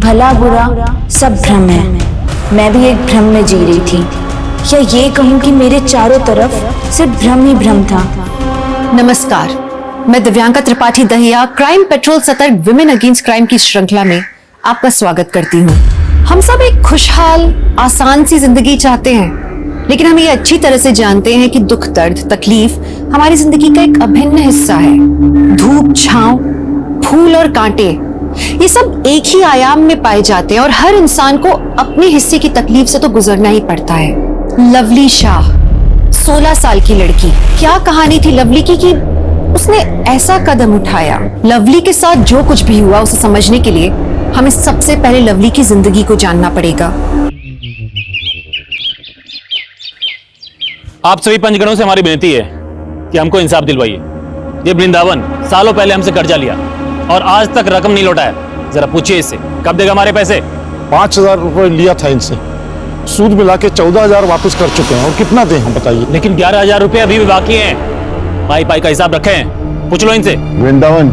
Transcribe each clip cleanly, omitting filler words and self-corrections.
भला बुरा सब भ्रम है। मैं भी एक भ्रम में जी रही थी, या ये कहूँ कि मेरे चारों तरफ सिर्फ भ्रम ही भ्रम था। नमस्कार, मैं दिव्यांका त्रिपाठी दहिया क्राइम पेट्रोल सतर्क विमेन अगेंस्ट क्राइम की श्रृंखला में आपका स्वागत करती हूँ। हम सब एक खुशहाल आसान सी जिंदगी चाहते हैं, लेकिन हम ये अच्छी तरह से जानते हैं कि दुख दर्द तकलीफ हमारी जिंदगी का एक अभिन्न हिस्सा है। धूप छांव, फूल और कांटे, ये सब एक ही आयाम में पाए जाते हैं और हर इंसान को अपने हिस्से की तकलीफ से तो गुजरना ही पड़ता है। लवली शाह 16 साल की लड़की, क्या कहानी थी लवली की कि उसने ऐसा कदम उठाया। लवली के साथ जो कुछ भी हुआ उसे समझने के लिए हमें सबसे पहले लवली की जिंदगी को जानना पड़ेगा। आप सभी पंचगणों से हमारी विनती है कि हमको इंसाफ दिलवाइए। ये वृंदावन सालों पहले हमसे कर्जा लिया और आज तक रकम नहीं लौटाया। जरा पूछिए इससे, कब देगा हमारे पैसे? 5,000 रुपए लिया था इनसे, सूद मिला के 14,000 वापस कर चुके हैं। और कितना दें हम बताइए? लेकिन 11,000 रुपए अभी भी बाकी हैं। पाई पाई का हिसाब रखे हैं, पूछ लो इनसे। वृंदावन,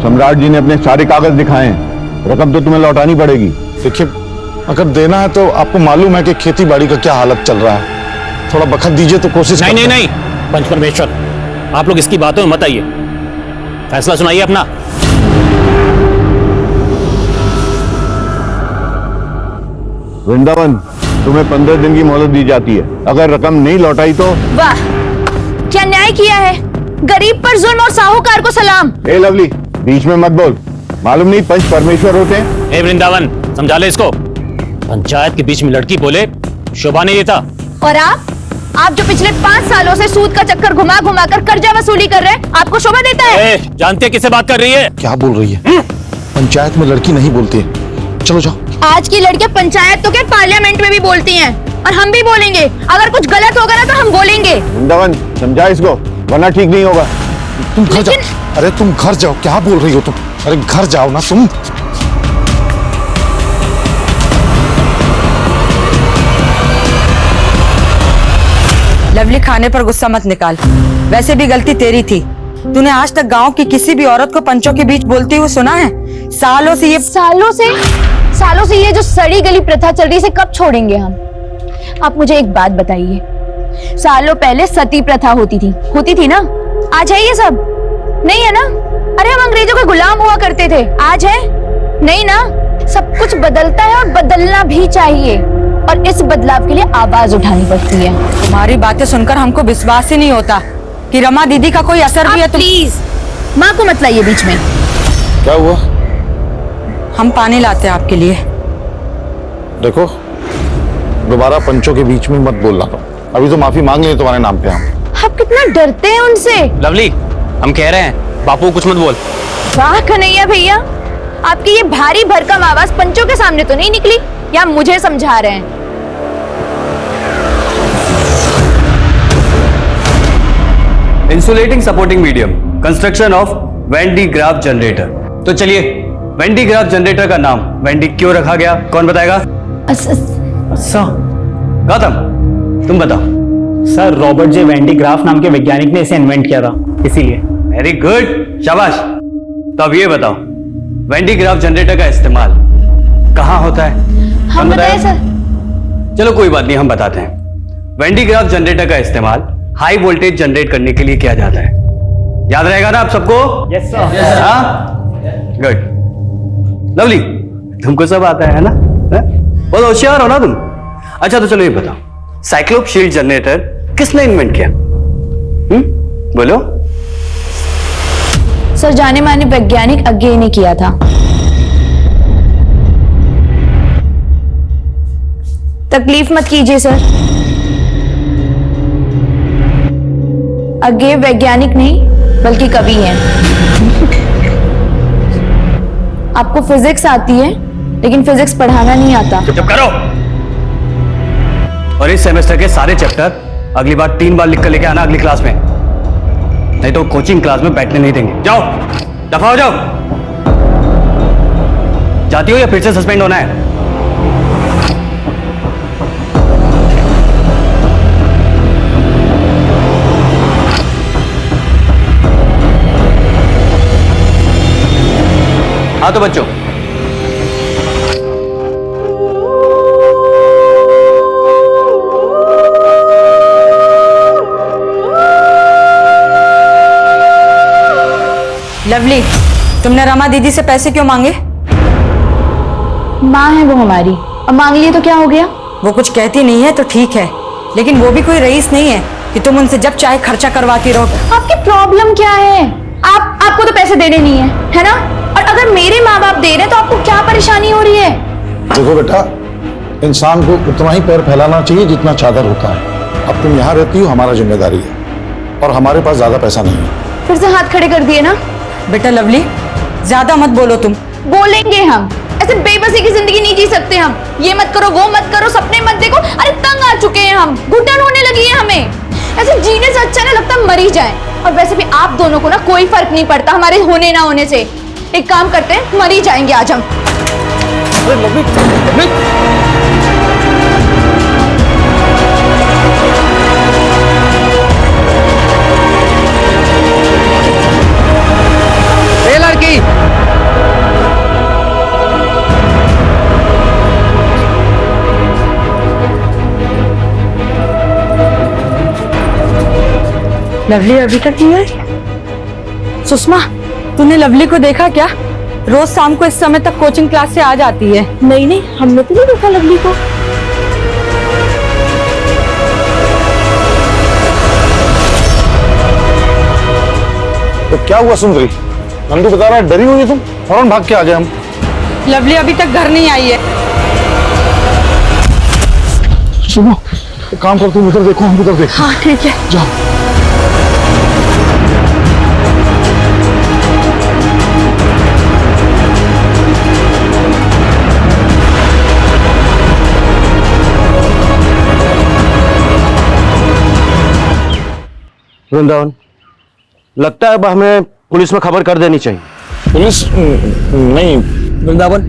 सम्राट जी ने अपने सारे कागज दिखाए हैं, रकम तो तुम्हें लौटानी पड़ेगी। देखिए, अगर देना है तो आपको मालूम है कि खेती बाड़ी का क्या हालत चल रहा है, थोड़ा बखत दीजिए तो कोशिश। नहीं, पंच परमेश्वर, आप लोग इसकी बातों में मत आइए, फैसला सुनाइए अपना। वृंदावन, तुम्हें 15 दिन की मोहलत दी जाती है। अगर रकम नहीं लौटाई तो। वाह, क्या न्याय किया है। गरीब पर जुल्म और साहूकार को सलाम। ए लवली, बीच में मत बोल। मालूम नहीं पंच परमेश्वर होते हैं? ए वृंदावन, समझा ले इसको। पंचायत के बीच में लड़की बोले शोभा नहीं देता। और आप जो पिछले 5 सालों से सूद का चक्कर घुमा घुमा कर कर्जा वसूली कर रहे हैं, आपको शोभा देता है? जानते किससे बात कर रही है? क्या बोल रही है? पंचायत में लड़की नहीं बोलती है। चलो जाओ। आज की लड़कियां पंचायत तो क्या पार्लियामेंट में भी बोलती हैं, और हम भी बोलेंगे। अगर कुछ गलत होगा ना तो हम बोलेंगे। वृंदावन, समझा इसको, वरना ठीक नहीं होगा। तुम घर जाओ। अरे तुम घर जाओ, क्या बोल रही हो तुम? अरे घर जाओ ना तुम। लवली, खाने पर गुस्सा मत निकाल, वैसे भी गलती तेरी थी। तूने आज तक गांव की किसी भी औरत को पंचों के बीच बोलती हुई सुना है? सालों से ये जो सड़ी गली प्रथा चल रही है, इसे कब छोड़ेंगे हम? आप मुझे एक बात बताइए, सालों पहले सती प्रथा होती थी ना? आज है ये सब? नहीं है ना? अरे हम अंग्रेजों के गुलाम हुआ करते थे, आज है? नहीं ना? सब कुछ बदलता है और बदलना भी चाहिए, और इस बदलाव के लिए आवाज उठानी पड़ती है। तुम्हारी बातें सुनकर हमको विश्वास ही नहीं होता कि रमा दीदी का कोई असर भी है। प्लीज माँ को मत लाइए बीच में। क्या हुआ? हम पानी लाते हैं आपके लिए। देखो, दोबारा पंचों के बीच में मत बोलना। अभी तो माफी मांग लिए तुम्हारे नाम पे हम। आप कितना डरते हैं उनसे। लवली, हम कह रहे हैं बापू कुछ मत बोल। वाह कन्हैया भैया, आपकी ये भारी भरकम आवाज पंचों के सामने तो नहीं निकली, या मुझे समझा रहे हैं? Insulating supporting medium, construction of Van de Graaff generator. तो चलिए, वैन डी ग्राफ जनरेटर का नाम वैन डी क्यों रखा गया, कौन बताएगा? अच्छा, गौतम, तुम बताओ। Sir, Robert J Van de Graaff नाम के वैज्ञानिक ने इसे इन्वेंट किया था, इसीलिए। वेरी गुड, शाबाश। तो अब ये बताओ, वैन डी ग्राफ जनरेटर का इस्तेमाल कहाँ होता है? हम बताएं सर? चलो कोई बात नहीं, हम बताते हैं। वैन डी ग्राफ जनरेटर का इस्तेमाल हाई वोल्टेज जनरेट करने के लिए किया जाता है। याद रहेगा ना आप सबको? Yes sir. हाँ, गुड। लवली, तुमको सब आता है ना? बहुत होशियार हो ना तुम। अच्छा, तो चलो ये बताओ, साइक्लोप शील्ड जनरेटर किसने इन्वेंट किया? बोलो। सर, जाने माने वैज्ञानिक अज्ञे ने किया था। तकलीफ मत कीजिए सर, अज्ञे वैज्ञानिक नहीं बल्कि कवि हैं। आपको फिजिक्स आती है, लेकिन फिजिक्स पढ़ाना नहीं आता। चुप करो। और इस सेमेस्टर के सारे चैप्टर अगली बार 3 बार लिख कर लेके आना अगली क्लास में, नहीं तो कोचिंग क्लास में बैठने नहीं देंगे। जाओ, दफा हो जाओ। जाती हो या फिर से सस्पेंड होना है? हाँ तो बच्चों, लवली, तुमने रमा दीदी से पैसे क्यों मांगे? माँ है वो हमारी, अब मांग लिए तो क्या हो गया? वो कुछ कहती नहीं है तो ठीक है, लेकिन वो भी कोई रईस नहीं है कि तुम उनसे जब चाहे खर्चा करवाती रहो। आपकी प्रॉब्लम क्या है? आपको तो पैसे देने नहीं है ना? और अगर मेरे माँ बाप दे रहे हैं तो आपको क्या परेशानी हो रही है? देखो बेटा, इंसान को उतना ही पैर फैलाना चाहिए जितना चादर होता है। अब तुम यहाँ रहती हो, हमारा जिम्मेदारी है, और हमारे पास ज्यादा पैसा नहीं है। फिर से हाथ खड़े कर दिए ना? बेटा लवली, ज्यादा मत बोलो तुम। बोलेंगे हम, ऐसे बेबसी की जिंदगी नहीं जी सकते हम। ये मत करो, वो मत करो, सपने मत देखो। अरे तंग आ चुके हैं हम, घुटन होने लगी है हमें। ऐसे जीने से अच्छा ना लगता मर ही जाए। और वैसे भी आप दोनों को ना कोई फर्क नहीं पड़ता हमारे होने ना होने से। एक काम करते हैं, मर ही जाएंगे आज हम। लड़की, लवली अभी तक नहीं आई? सुषमा, तूने लवली को देखा क्या? रोज शाम को इस समय तक कोचिंग क्लास से आ जाती है। नहीं, हमने तो नहीं देखा लवली को। तो क्या हुआ सुंदरी? नंदू बता रहा है डरी हुई है तुम, फौरन भाग के आ जाए हम। लवली अभी तक घर नहीं आई है। सुनो, एक काम कर, तुम उधर देखो, हम उधर देखो। हाँ ठीक है, जाओ। वृंदावन, लगता है अब हमें पुलिस में खबर कर देनी चाहिए। पुलिस नहीं। वृंदावन,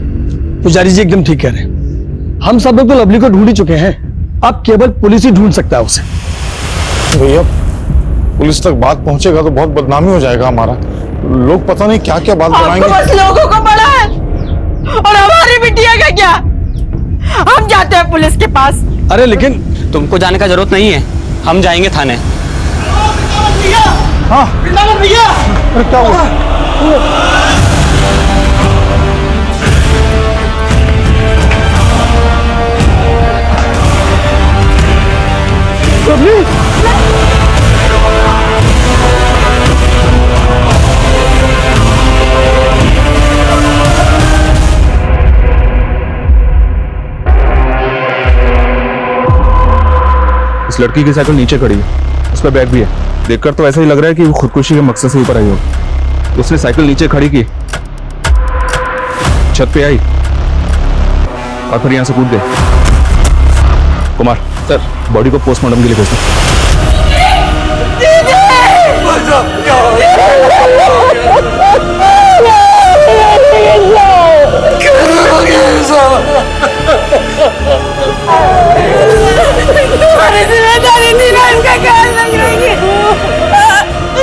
पुजारी जी एकदम ठीक कह रहे हैं। हम सब लोग तो लवली को ढूंढ ही चुके हैं, अब केवल पुलिस ही ढूंढ सकता है उसे। भैया, पुलिस तक बात पहुंचेगा तो बहुत बदनामी हो जाएगा हमारा। लोग पता नहीं क्या क्या बात बनाएंगे। बस लोगों को पड़ा है, और हमारी बिटिया का क्या? हम जाते हैं पुलिस के पास। अरे लेकिन तुमको जाने का जरूरत नहीं है, हम जाएंगे थाने। हाँ भैया, अरे क्या हुआ? इस लड़की की साइकिल नीचे खड़ी है, उस पर बैग भी है। देखकर तो ऐसा ही लग रहा है कि वो खुदकुशी के मकसद से ऊपर आई हो। उसने साइकिल नीचे खड़ी की, छत पे आई और फिर यहाँ से कूद गई। कुमार सर, बॉडी को पोस्टमार्टम के लिए भेज दो।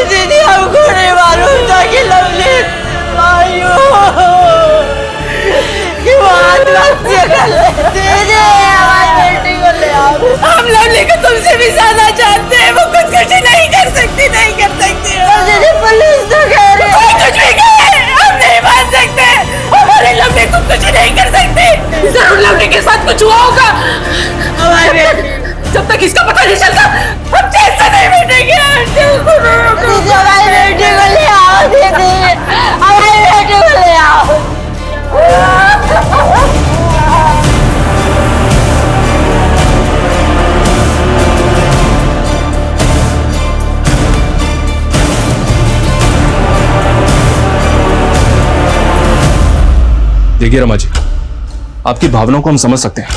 दीदी, हमको नहीं मालूम था कि लवली हम लवली को तुमसे भी ज्यादा जानते हैं। वो खुदकुशी नहीं कर सकती, नहीं कर सकती। पुलिस तो कह रही है कुछ भी कहे, हम नहीं मान सकते। हमारी लवली खुदकुशी नहीं कर सकती। जरूर लवली के साथ कुछ हुआ होगा। जब तक इसका पता नहीं चलता हम चैन से नहीं बैठेंगे। हमारी बेटी को ले आओ दीदी, हमारी बेटी को ले आओ। देखिए रमा जी, आपकी भावनाओं को हम समझ सकते हैं,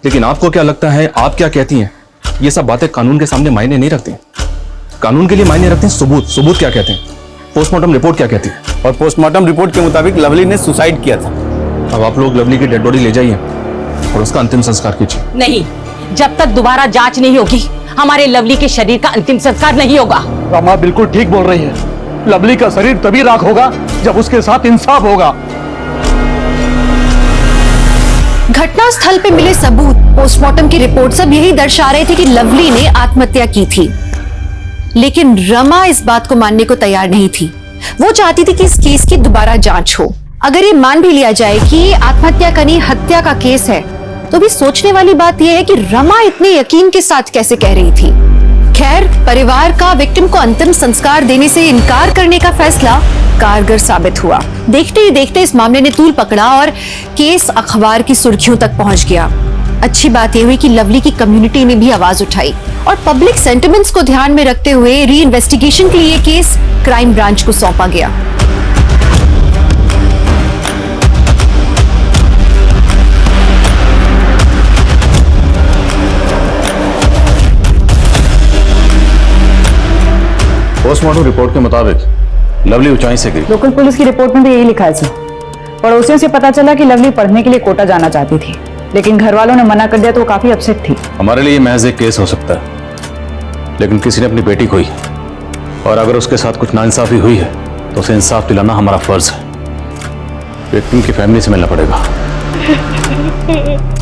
लेकिन आपको क्या लगता है, आप क्या कहती हैं, ये सब बातें कानून के सामने मायने नहीं रखती। कानून के लिए मायने रखते हैं सबूत। सबूत क्या कहते हैं, पोस्टमार्टम रिपोर्ट क्या कहती है। और पोस्टमार्टम रिपोर्ट के मुताबिक लवली ने सुसाइड किया था। अब आप लोग लवली की डेड बॉडी ले जाइए और उसका अंतिम संस्कार कीजिए। नहीं, जब तक दोबारा जांच नहीं होगी हमारे लवली के शरीर का अंतिम संस्कार नहीं होगा। रमा बिल्कुल ठीक बोल रही है। लवली का शरीर तभी राख होगा जब उसके साथ इंसाफ होगा। घटना स्थल पे मिले सबूत, पोस्टमार्टम की रिपोर्ट सब यही दर्शा रहे थे कि लवली ने आत्महत्या की थी, लेकिन रमा इस बात को मानने को तैयार नहीं थी। वो चाहती थी कि इस केस की दोबारा जांच हो। अगर ये मान भी लिया जाए कि ये आत्महत्या का नहीं हत्या का केस है, तो भी सोचने वाली बात यह है कि रमा इतने यकीन के साथ कैसे कह रही थी। खैर, परिवार का विक्टिम को अंतिम संस्कार देने से इनकार करने का फैसला कारगर साबित हुआ। देखते ही देखते इस मामले ने तूल पकड़ा और केस अखबार की सुर्खियों तक पहुंच गया। अच्छी बात यह हुई कि लवली की कम्युनिटी ने भी आवाज उठाई और पब्लिक सेंटिमेंट्स को ध्यान में रखते हुए री इन्वेस्टिगेशन के लिए केस क्राइम ब्रांच को सौंपा गया। पोस्टमार्टम रिपोर्ट के मुताबिक लवली ऊंचाई से गिरी। लोकल पुलिस की रिपोर्ट में भी यही लिखा है सर। पड़ोसियों से पता चला कि लवली पढ़ने के लिए कोटा जाना चाहती थी, लेकिन घर वालों ने मना कर दिया तो वो काफी अपसेट थी। हमारे लिए महज एक केस हो सकता है, लेकिन किसी ने अपनी बेटी खोई, और अगर उसके साथ कुछ नाइंसाफी हुई है तो उसे इंसाफ दिलाना हमारा फर्ज है। विक्टिम की फैमिली से मिलना पड़ेगा।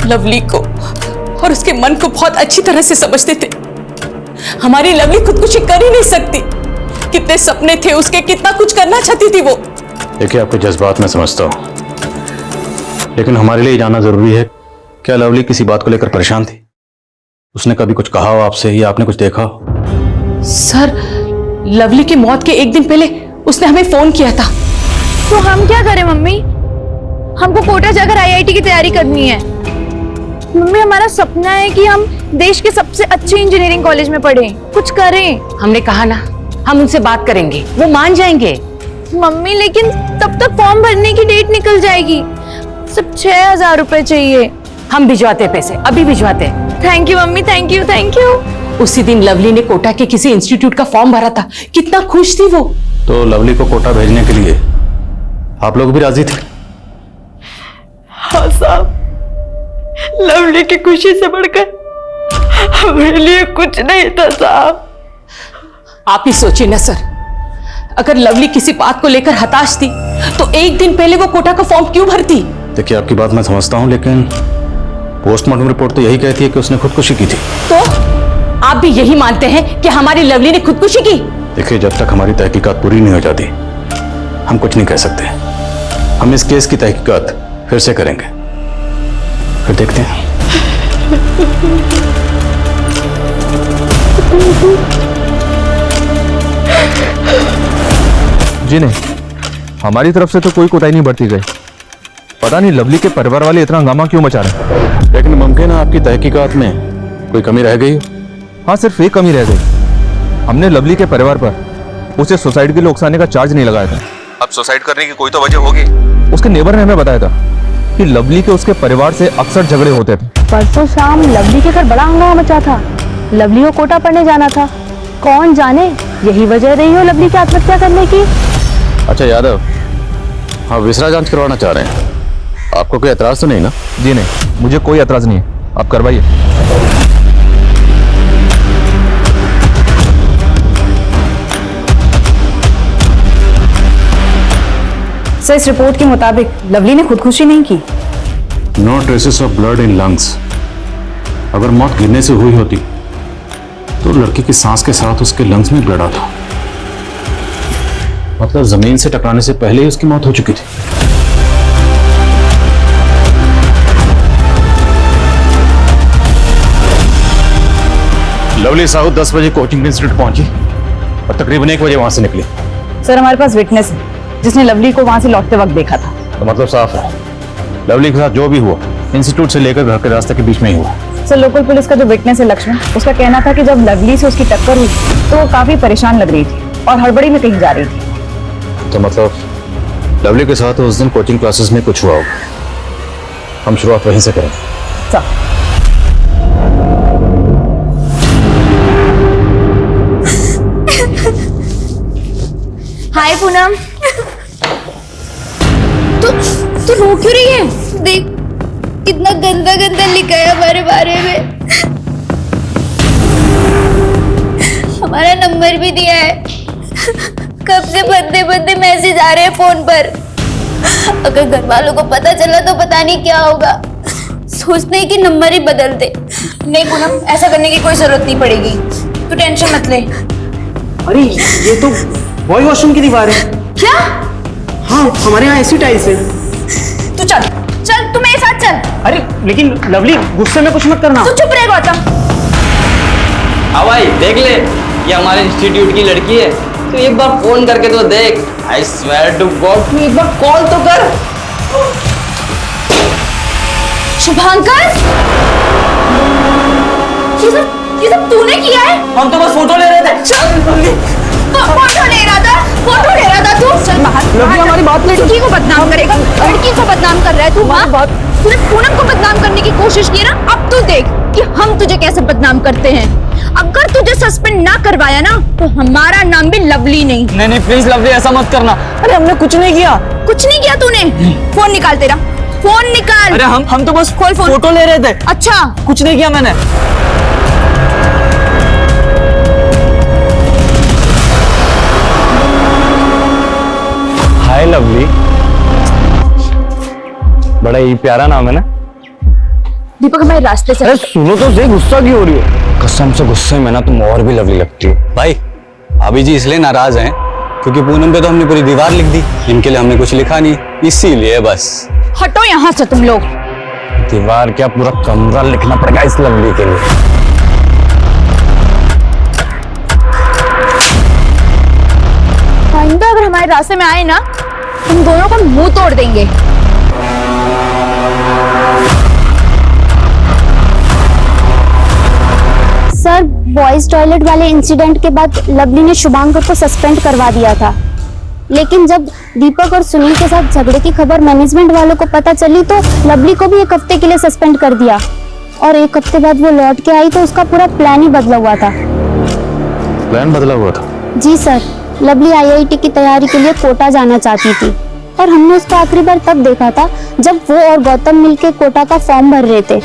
लवली को और उसके मन को बहुत अच्छी तरह से समझते थे। हमारी लवली खुदकुशी कर ही नहीं सकती। कितने सपने थे उसके, कितना कुछ करना चाहती थी वो। देखिए, आपके जज्बात में समझता हूँ, लेकिन हमारे लिए जानना जरूरी है, क्या लवली किसी बात को लेकर परेशान थी? उसने कभी कुछ कहा हो आपसे या आपने कुछ देखा हो? सर, लवली की मौत के एक दिन पहले उसने हमें फोन किया था। तो हम क्या करें मम्मी? हमको कोटा जाकर आईआईटी की तैयारी करनी है। मम्मी, हमारा सपना है कि हम देश के सबसे अच्छे इंजीनियरिंग कॉलेज में पढ़ें, कुछ करें। हमने कहा ना, हम उनसे बात करेंगे, वो मान जाएंगे। मम्मी, लेकिन तब तक फॉर्म भरने की डेट निकल जाएगी। सिर्फ 6,000 रुपए चाहिए। हम भिजवाते पैसे, अभी भिजवाते। Thank you mummy, thank you thank you. उसी दिन लवली ने कोटा के किसी इंस्टीट्यूट का फॉर्म भरा था, कितना खुश थी वो। तो लवली को कोटा भेजने के लिए आप लोग भी राजी थे? हाँ साहब, लवली की खुशी से बढ़कर हमारे लिए कुछ नहीं था साहब। आप ही सोचिए ना सर, अगर लवली किसी बात को लेकर हताश थी तो एक दिन पहले वो कोटा का फॉर्म क्यों भरती? देखिए, आपकी बात मैं समझता हूँ, लेकिन पोस्टमार्टम रिपोर्ट तो यही कहती है कि उसने खुदकुशी की थी। तो आप भी यही मानते हैं कि हमारी लवली ने खुदकुशी की? देखिए, जब तक हमारी तहकीकात पूरी नहीं हो जाती हम कुछ नहीं कह सकते। हम इस केस की तहकीकात फिर से करेंगे, फिर देखते हैं। जी नहीं, हमारी तरफ से तो कोई कोताही नहीं बरती गई। पता नहीं लवली के परिवार वाले इतना हंगामा क्यों मचा रहे हैं। लेकिन मुमकिन है आपकी तहकीकात में कोई कमी रह गई हो। हाँ, सिर्फ एक कमी रह गई। हमने लवली के परिवार पर उसे सुसाइड के लिए उकसाने का चार्ज नहीं लगाया था। अब सुसाइड करने की कोई तो वजह होगी। उसके नेबर ने हमें बताया था कि लवली के उसके परिवार से अक्सर झगड़े होते थे। परसों शाम लवली के घर बड़ा हंगामा मचा था। लवली को कोटा पढ़ने जाना था। कौन जाने यही वजह रही हो लवली की आत्महत्या करने की। अच्छा यादव, हाँ, विसरा जांच करवाना चाह रहे हैं, आपको कोई एतराज तो नहीं ना? जी नहीं, मुझे कोई एतराज नहीं है, आप करवाइए। सर, इस रिपोर्ट के मुताबिक लवली ने खुदकुशी नहीं की। No traces of blood in lungs. अगर मौत गिरने से हुई होती तो लड़की की सांस के साथ उसके लंग्स में ब्लड आता, मतलब जमीन से टकराने से पहले ही उसकी मौत हो चुकी थी। लवली साहू 10 बजे कोचिंग इंस्टीट्यूट पहुंची और तकरीबन 1 बजे वहां से निकली। सर, हमारे पास विटनेस है जिसने लवली को वहां से लौटते वक्त देखा था। तो मतलब साफ है, लवली के साथ जो भी हुआ इंस्टीट्यूट से लेकर घर के रास्ते के बीच में ही हुआ। सर, लोकल पुलिस का जो विटनेस है लक्ष्मण, उसका कहना था कि जब लवली से उसकी टक्कर हुई तो वो काफी परेशान लग रही थी और हड़बड़ी में कहीं जा रही थी। तो मतलब लवली के साथ उस दिन कोचिंग क्लासेस में कुछ हुआ होगा। हम शुरुआत वहीं से करें। हाय पूनम। तू रो क्यों रही है? देख कितना गंदा गंदा लिखा है हमारे बारे में। हमारा नंबर भी दिया है। कब से बंदे बंदे मैसेज आ रहे हैं फोन पर। अगर घर वालों को पता चला तो पता नहीं क्या होगा। सोचते हैं कि नंबर ही बदल दे। नहीं पूनम, ऐसा करने की कोई जरूरत नहीं पड़ेगी, तू टेंशन मत ले। अरे ये तो बॉय वॉशरूम की दीवार है। क्या? हाँ, हमारे यहाँ ऐसी टाइल्स है। तू चल चल, तू मेरे साथ चल। अरे लेकिन लवली, गुस्से में कुछ मत करना। तू चुप रहे गौतम। हाँ भाई देख ले, ये हमारे इंस्टीट्यूट की लड़की है, तो एक बार फोन करके तो देख। आई स्वेयर टू गॉड, तू एक बार कॉल तो कर। शुभांकर, ये सब तूने किया है? हम तो बस फोटो ले रहे थे। चल फोटो ले रहा था तू। चल बाहर। लवली हमारी बात नहीं। लड़की को बदनाम करेगा, लड़की को बदनाम कर रहा है तू। हाँ, तूने पूनम को बदनाम करने की कोशिश की ना, अब तू देख कि हम तुझे कैसे बदनाम करते हैं। अगर तुझे सस्पेंड ना करवाया ना, तो हमारा नाम भी लवली नहीं। नहीं प्लीज लवली, ऐसा मत करना। अरे हमने कुछ नहीं किया। कुछ नहीं किया तूने? फोन निकाल तेरा, फोन निकाल। अरे हम तो बस खोल फोन। फोटो ले रहे थे। अच्छा, कुछ नहीं किया मैंने। हाय लवली, बड़ा ही प्यारा नाम है ना। दीपक हमारे रास्ते से। अरे सुनो तो सही, गुस्सा क्यों हो रही हो? कसम से गुस्से में ना तुम और भी लवली लगती हो। भाई भाभी जी इसलिए नाराज हैं क्योंकि पूनम पे तो हमने पूरी दीवार लिख दी, इनके लिए हमने कुछ लिखा नहीं, इसीलिए बस। हटो यहाँ से तुम लोग। दीवार क्या, पूरा कमरा लिखना पड़ेगा इस लवली के लिए। आइंदा अगर हमारे रास्ते में आए ना, तुम दोनों का मुंह तोड़ देंगे। सर, बॉयज टॉयलेट वाले इंसिडेंट के बाद लवली ने शुभांकर को सस्पेंड करवा दिया था, लेकिन जब दीपक और सुनील के साथ झगड़े की खबर मैनेजमेंट वालों को पता चली तो लवली को भी 1 हफ्ते के लिए सस्पेंड कर दिया। और 1 हफ्ते बाद वो लौट के आई तो उसका पूरा प्लान ही बदला हुआ था। प्लान बदला हुआ था? जी सर, लवली IIT की तैयारी के लिए कोटा जाना चाहती थी और हमने उसको आखिरी बार तब देखा था जब वो और गौतम मिलके कोटा का फॉर्म भर रहे थे।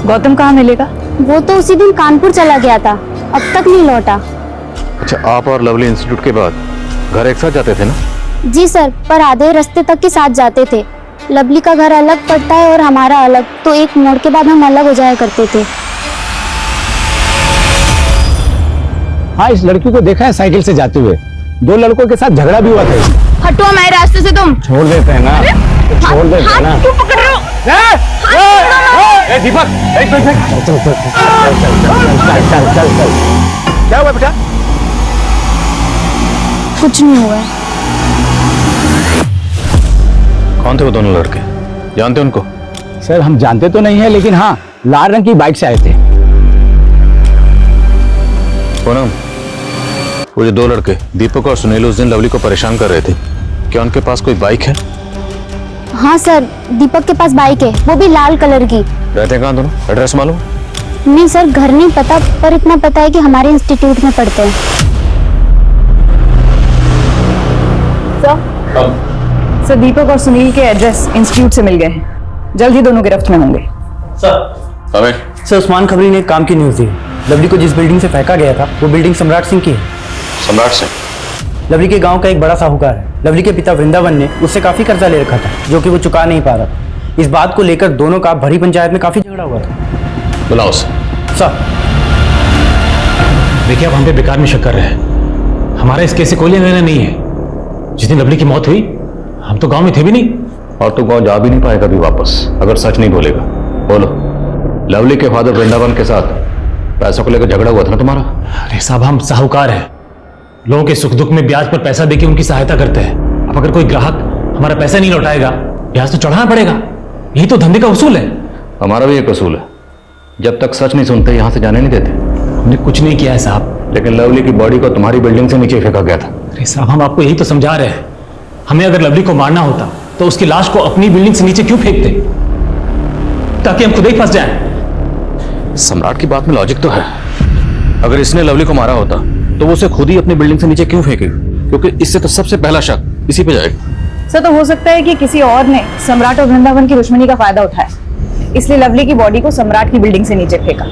गौतम कहाँ मिलेगा? वो तो उसी दिन कानपुर चला गया था, अब तक नहीं लौटा। अच्छा, आप और लवली इंस्टीट्यूट के बाद घर एक साथ जाते थे ना? जी सर, पर आधे रास्ते तक के साथ जाते थे। लवली का घर अलग पड़ता है और हमारा अलग, तो एक मोड़ के बाद हम अलग हो जाया करते थे। हाँ, इस लड़की को देखा है साइकिल से जाते हुए, 2 लड़कों के साथ झगड़ा भी हुआ था इसमें। हटो हमारे रास्ते से तुम। छोड़ देते हैं ना, छोड़ देते हैं ना। क्यों पकड़ रहे हो? दीपक, चल। क्या हुआ बेटा? कुछ नहीं हुआ। कौन थे वो दोनों लड़के? जानते उनको? सर, हम जानते तो नहीं है, लेकिन हाँ, लाल रंग की बाइक से आए थे। पूनम, वो जो 2 लड़के दीपक और सुनील उस दिन लवली को परेशान कर रहे थे, क्या उनके पास कोई बाइक है? हाँ सर, दीपक के पास बाइक है, वो भी लाल कलर की। रहते हैं कहाँ दोनों? एड्रेस मालूम? नहीं सर, घर नहीं पता, पर इतना पता है कि हमारे इंस्टीट्यूट में पढ़ते हैं। सर, दीपक और सुनील के एड्रेस इंस्टीट्यूट से मिल गए हैं, जल्द ही दोनों गिरफ्त में होंगे। सर, उस्मान खबरी ने एक काम की न्यूज़ दी। लवली को जिस बिल्डिंग से फेंका गया था वो बिल्डिंग सम्राट सिंह की है। सम्राट सिंह? लवली के गांव का एक बड़ा साहूकार है। लवली के पिता वृंदावन ने उससे काफी कर्जा ले रखा था, जो कि वो चुका नहीं पा रहा था। इस बात को लेकर दोनों का भरी पंचायत में काफी झगड़ा हुआ था। बुलाओ सर। देखिए, आप हम पे बेकार में शक कर रहे हैं, हमारा इस केस से कोई लेना नहीं है। जिस दिन लवली की मौत हुई हम तो गांव में थे भी नहीं। और तो गांव जा भी नहीं पाएगा भी वापस, अगर सच नहीं बोलेगा। बोलो, लवली के फादर वृंदावन के साथ पैसों को लेकर झगड़ा हुआ था ना तुम्हारा? अरे साहब, हम साहूकार हैं, लोगों के सुख दुख में ब्याज पर पैसा देके उनकी सहायता करते हैं। अब अगर कोई ग्राहक हमारा पैसा नहीं लौटाएगा, ब्याज तो चढ़ाना पड़ेगा, यही तो धंधे का उसूल है। हमारा भी एक उसूल है, जब तक सच नहीं सुनते यहाँ से जाने नहीं देते। हमने कुछ नहीं किया है साहब। लेकिन लवली की बॉडी को तुम्हारी बिल्डिंग से नीचे फेंका गया था। अरे साहब, हम आपको यही तो समझा रहे हैं, हमें अगर लवली को मारना होता तो उसकी लाश को अपनी बिल्डिंग से नीचे क्यों फेंकते, ताकि हम खुद ही फंस जाएं। सम्राट की बात में लॉजिक तो है। अगर इसने लवली को मारा होता तो वो उसे खुद ही अपनी बिल्डिंग से नीचे क्यों फेंकेगी? क्योंकि इससे तो सबसे पहला शक इसी पे जाएगा। सर, तो हो सकता है कि किसी और ने सम्राट और वृंदावन की दुश्मनी का फायदा उठाया, इसलिए लवली की बॉडी को सम्राट की बिल्डिंग से नीचे फेंका,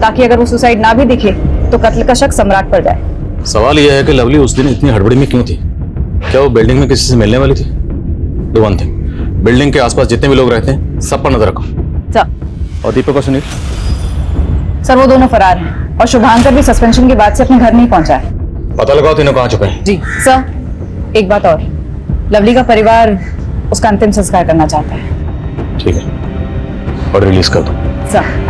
ताकि अगर वो सुसाइड ना भी दिखे तो कत्ल का शक सम्राट पर जाए। सवाल यह है कि लवली उस दिन इतनी हड़बड़ी में क्यों थी? क्या वो बिल्डिंग में किसी से मिलने वाली थी? डू वन थिंग, बिल्डिंग के आसपास जितने भी लोग रहते हैं सब पर नजर रखो। सर, और दीपक और सुनील? सर, वो दोनों फरार हैं और शुभांकर भी सस्पेंशन के बाद से अपने घर नहीं पहुंचा है। पता लगाओ तीनों कहाँ छुपे हैं। जी सर। एक बात और, लवली का परिवार उसका अंतिम संस्कार करना चाहता है। ठीक है, और रिलीज कर दो। सर,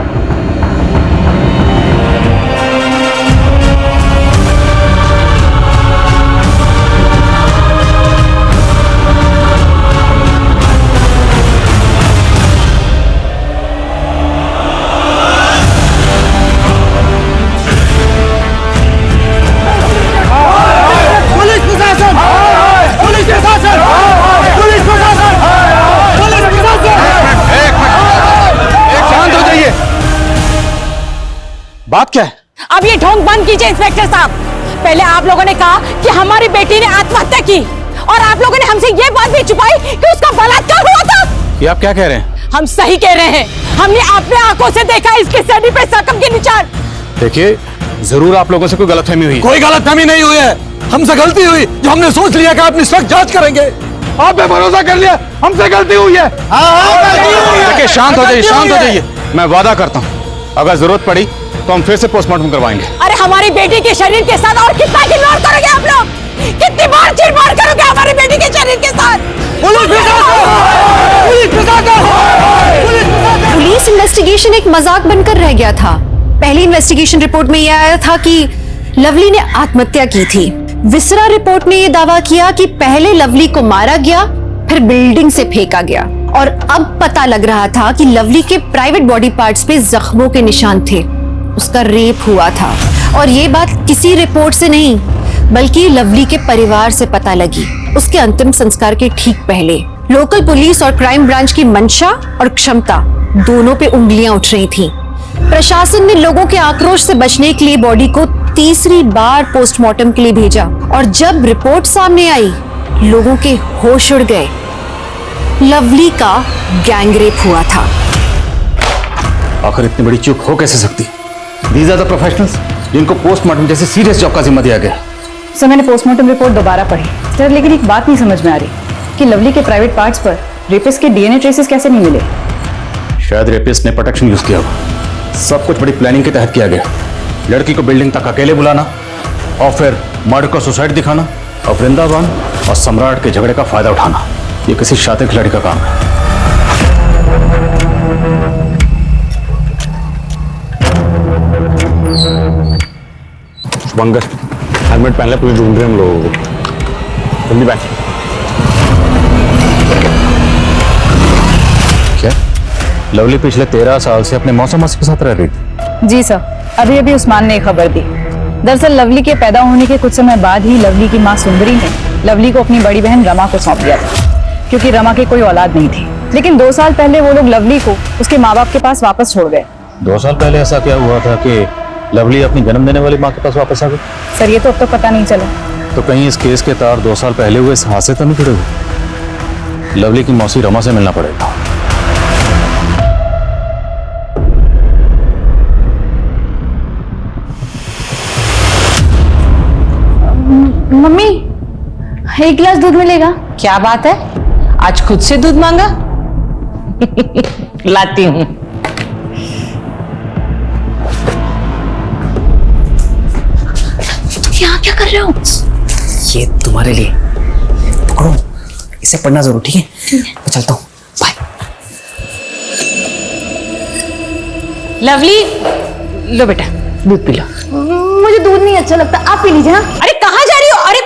बात क्या है? अब ये ढोंग बंद कीजिए इंस्पेक्टर साहब। पहले आप लोगों ने कहा कि हमारी बेटी ने आत्महत्या की, और आप लोगों ने हमसे ये बात भी छुपाई कि उसका बलात्कार हुआ था। ये आप क्या कह रहे हैं? हम सही कह रहे हैं, हमने अपने आंखों से देखा इसके शरीर पे जख्म के निशान। देखिए, जरूर आप लोगों से कोई गलतफहमी हुई है। कोई गलतफहमी नहीं हुई है, हमसे गलती हुई जो हमने सोच लिया कि आप इस वक्त जांच करेंगे। आप पे भरोसा कर लिया, हमसे गलती हुई है। देखिए, शांत हो जाइए, शांत हो जाइए। मैं वादा करता हूँ, अगर जरूरत पड़ी तो हम फिर से पोस्टमार्टम करवाएंगे। अरे हमारी बेटी के शरीर के साथ और कितना खिलवाड़ करोगे आप लोग? कितनी बार चिरबाड़ करोगे हमारी बेटी के शरीर के साथ? पुलिस इन्वेस्टिगेशन एक मजाक बनकर रह गया था। पहली इन्वेस्टिगेशन रिपोर्ट में यह आया था कि लवली ने आत्महत्या की थी। विसरा रिपोर्ट ने यह दावा किया कि पहले लवली को मारा गया, फिर बिल्डिंग से फेंका गया, और अब पता लग रहा था कि लवली के प्राइवेट बॉडी पार्ट्स पे जख्मों के निशान थे। उसका रेप हुआ था, और ये बात किसी रिपोर्ट से नहीं बल्कि लवली के परिवार से पता लगी उसके अंतिम संस्कार के ठीक पहले। लोकल पुलिस और क्राइम ब्रांच की मंशा और क्षमता दोनों पे उंगलियां उठ रही थीं। प्रशासन ने लोगों के आक्रोश से बचने के लिए बॉडी को तीसरी बार पोस्टमार्टम के लिए भेजा, और जब रिपोर्ट सामने आई लोगों के होश उड़ गए। लवली का गैंगरेप हुआ था। आखिर इतनी बड़ी चूक हो कैसे सकती? These are the professionals जिनको पोस्टमार्टम जैसे सीरियस जॉब का जिम्मा दिया गया। सर, मैंने पोस्टमार्टम रिपोर्ट दोबारा पढ़ी सर, लेकिन एक बात नहीं समझ में आ रही कि लवली के प्राइवेट पार्ट्स पर रेपिस्ट के डीएनए ट्रेसेस कैसे नहीं मिले। शायद रेपिस्ट ने प्रोटेक्शन यूज किया होगा। सब कुछ बड़ी प्लानिंग के तहत किया गया। लड़की को बिल्डिंग तक अकेले बुलाना, और फिर मर्डर को सुसाइड दिखाना, और वृंदावन और सम्राट के झगड़े का फायदा उठाना। ये किसी शातिर खिलाड़ी का काम है। शुभंकर, हेलमेट पहन ले, पुलिस ढूंढ रही है हम लोगों को। जल्दी बैठ। क्या लवली पिछले 13 साल से अपने मौसा मासी के साथ रह रही थी? जी सर, अभी अभी उस्मान ने खबर दी। दरअसल लवली के पैदा होने के कुछ समय बाद ही लवली की मां सुंदरी ने लवली को अपनी बड़ी बहन रमा को सौंप दिया था, क्योंकि रमा की कोई औलाद नहीं थी। लेकिन 2 साल पहले वो लोग लवली को उसके माँ बाप के पास वापस छोड़ गए। 2 साल पहले ऐसा क्या हुआ था कि लवली अपनी जन्म देने वाली माँ के पास वापस आ गई? सर, ये तो अब तक पता नहीं चला। तो कहीं इस केस के तार 2 साल पहले हुए इस हादसे तो नहीं जुड़े हुए? लवली की मौसी रमा से मिलना पड़ेगा। मम्मी, 1 गिलास दूध मिलेगा? क्या बात है, आज खुद से दूध मांगा? लाती हूँ। यहाँ क्या कर रहे हो? ये तुम्हारे लिए, पकड़ो, इसे पढ़ना जरूर, ठीक है? मैं चलता हूँ, बाय। लवली, लो बेटा दूध पी लो। मुझे दूध नहीं अच्छा लगता, आप पी लीजिए। हाँ? अरे कहाँ जा रही हो? अरे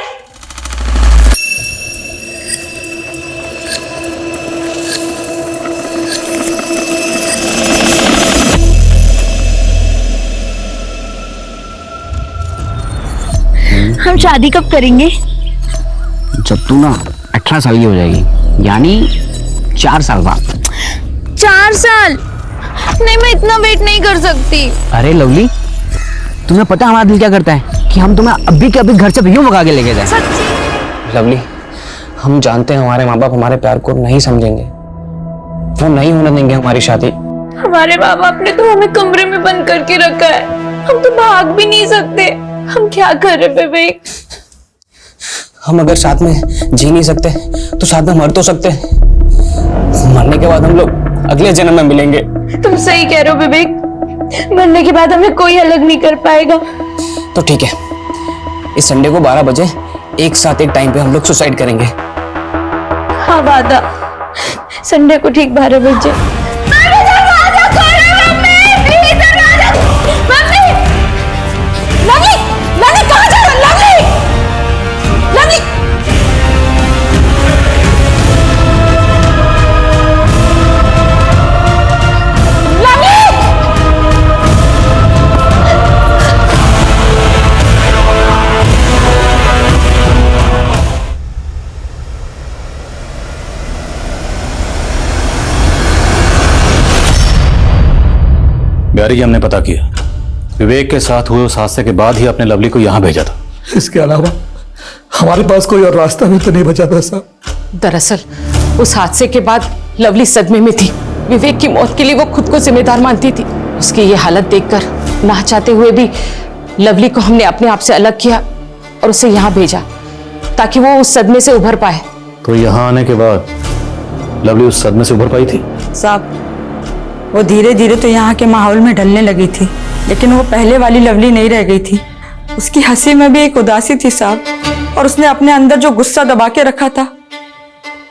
हम शादी कब करेंगे? जब तू ना 18 साल की हो जाएगी, यानी 4 साल बाद। 4 साल? नहीं, मैं इतना वेट नहीं कर सकती। अरे लवली, तुम्हें पता है हमारा दिल क्या करता है कि हम तुम्हें अभी के अभी घर से यूं भगा के लेके जाए। सच्ची? लवली, हम जानते हैं हमारे माँ बाप हमारे प्यार को नहीं समझेंगे, वो नहीं होने देंगे हमारी शादी। हमारे माँ बाप ने तो हमें कमरे में बंद करके रखा है, हम तो भाग भी नहीं सकते। हम क्या करें बेबे? हम अगर साथ में जी नहीं सकते तो साथ में मर तो सकते, मरने के बाद हम लोग अगले जन्म में मिलेंगे। तुम सही कह रहे हो विवेक, मरने के बाद हमें कोई अलग नहीं कर पाएगा। तो ठीक है, इस संडे को 12 बजे एक साथ एक टाइम पे हम लोग सुसाइड करेंगे। हाँ वादा, संडे को ठीक 12 बजे। बिहारी जी, हमने पता किया, विवेक के साथ हुए उस हादसे के बाद ही आपने लवली को यहां भेजा था। इसके अलावा हमारे पास कोई और रास्ता भी तो नहीं बचा था साहब। दरअसल उस हादसे के बाद लवली सदमे में थी। विवेक की मौत के लिए वो खुद को जिम्मेदार मानती थी। उसकी ये हालत देखकर ना चाहते हुए भी लवली को हमने अपने आप से अलग किया और उसे यहाँ भेजा ताकि वो उस सदमे से उभर पाए। तो यहाँ आने के बाद लवली उस सदमे से उभर पाई थी? साहब, वो धीरे धीरे तो यहाँ के माहौल में ढलने लगी थी, लेकिन वो पहले वाली लवली नहीं रह गई थी। उसकी हंसी में भी एक उदासी थी साहब, और उसने अपने अंदर जो गुस्सा दबा के रखा था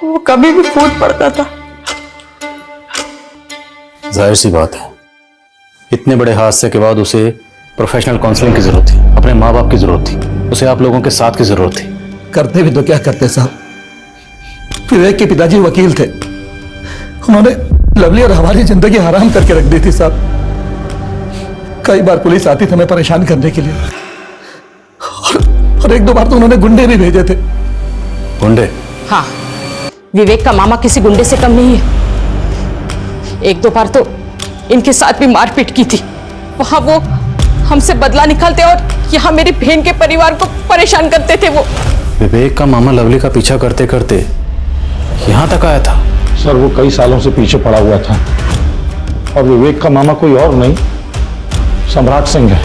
वो कभी भी फूट पड़ता था। जाहिर सी बात है, इतने बड़े हादसे के बाद उसे प्रोफेशनल काउंसलिंग की जरूरत थी, अपने माँ बाप की जरूरत थी, उसे आप लोगों के साथ की जरूरत थी। करते भी तो क्या करते साहब, विवेक के पिताजी वकील थे, उन्होंने लवली और हमारी जिंदगी हराम करके रख दी थी साहब। कई बार पुलिस आती थी हमें परेशान करने के लिए, और एक दो बार तो उन्होंने गुंडे भी भेजे थे। गुंडे? हाँ, विवेक का मामा किसी गुंडे से कम नहीं है। एक दो बार तो इनके साथ भी मारपीट की थी। वहां वो हमसे बदला निकालते और यहाँ मेरी बहन के परिवार को परेशान करते थे। वो विवेक का मामा लवली का पीछा करते करते यहाँ तक आया था? सर, वो कई सालों से पीछे पड़ा हुआ था, और विवेक का मामा कोई और नहीं, सम्राट सिंह है।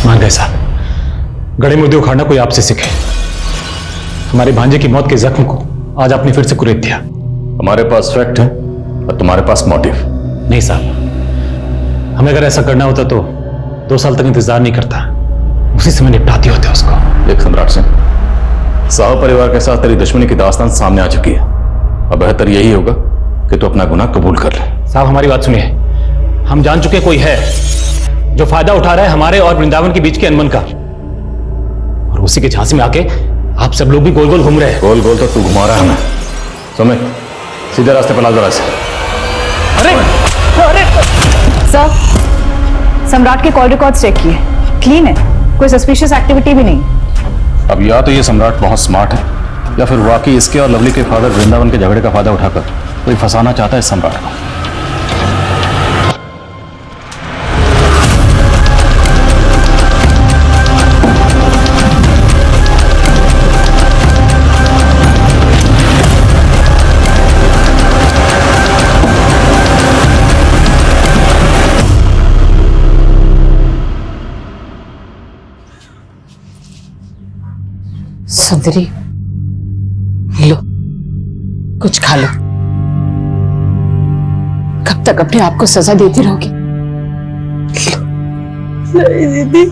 मान गए साहब, गड़े मुर्दे उखाड़ना कोई आपसे सीखे। हमारे भांजे की मौत के जख्म को आज आपने फिर से कुरेद दिया। हमारे पास फैक्ट है और तुम्हारे पास मोटिव। नहीं साहब, हमें अगर ऐसा करना होता तो 2 साल तक इंतजार नहीं करता, उसी समय निपटाती होते उसको। देख सम्राट सिंह, साहब परिवार के साथ तेरी दुश्मनी की दास्तान सामने आ चुकी है। अब बेहतर यही होगा कि तू अपना गुनाह कबूल कर ले। साहब हमारी बात सुनिए, हम जान चुके कोई है जो फायदा उठा रहा है हमारे और वृंदावन के बीच के अनबन का, और उसी के झांसे में आके आप सब लोग भी गोल गोल घूम रहे हैं। गोल गोल तो तू घुमा रहा है हमें। समय सीधे रास्ते पर ला जरा से। अरे सर, सम्राट के कॉल रिकॉर्ड्स चेक किए, क्लीन है, कोई सस्पिशियस एक्टिविटी भी नहीं। अब या तो ये सम्राट बहुत स्मार्ट है, या फिर वाकई इसके और लवली के फादर वृंदावन के झगड़े का फायदा उठाकर कोई फंसाना चाहता है इस सम्राट को। सुंदरी, लो कुछ खा लो। कब तक अपने आप को सजा देती रहोगी? नहीं दीदी,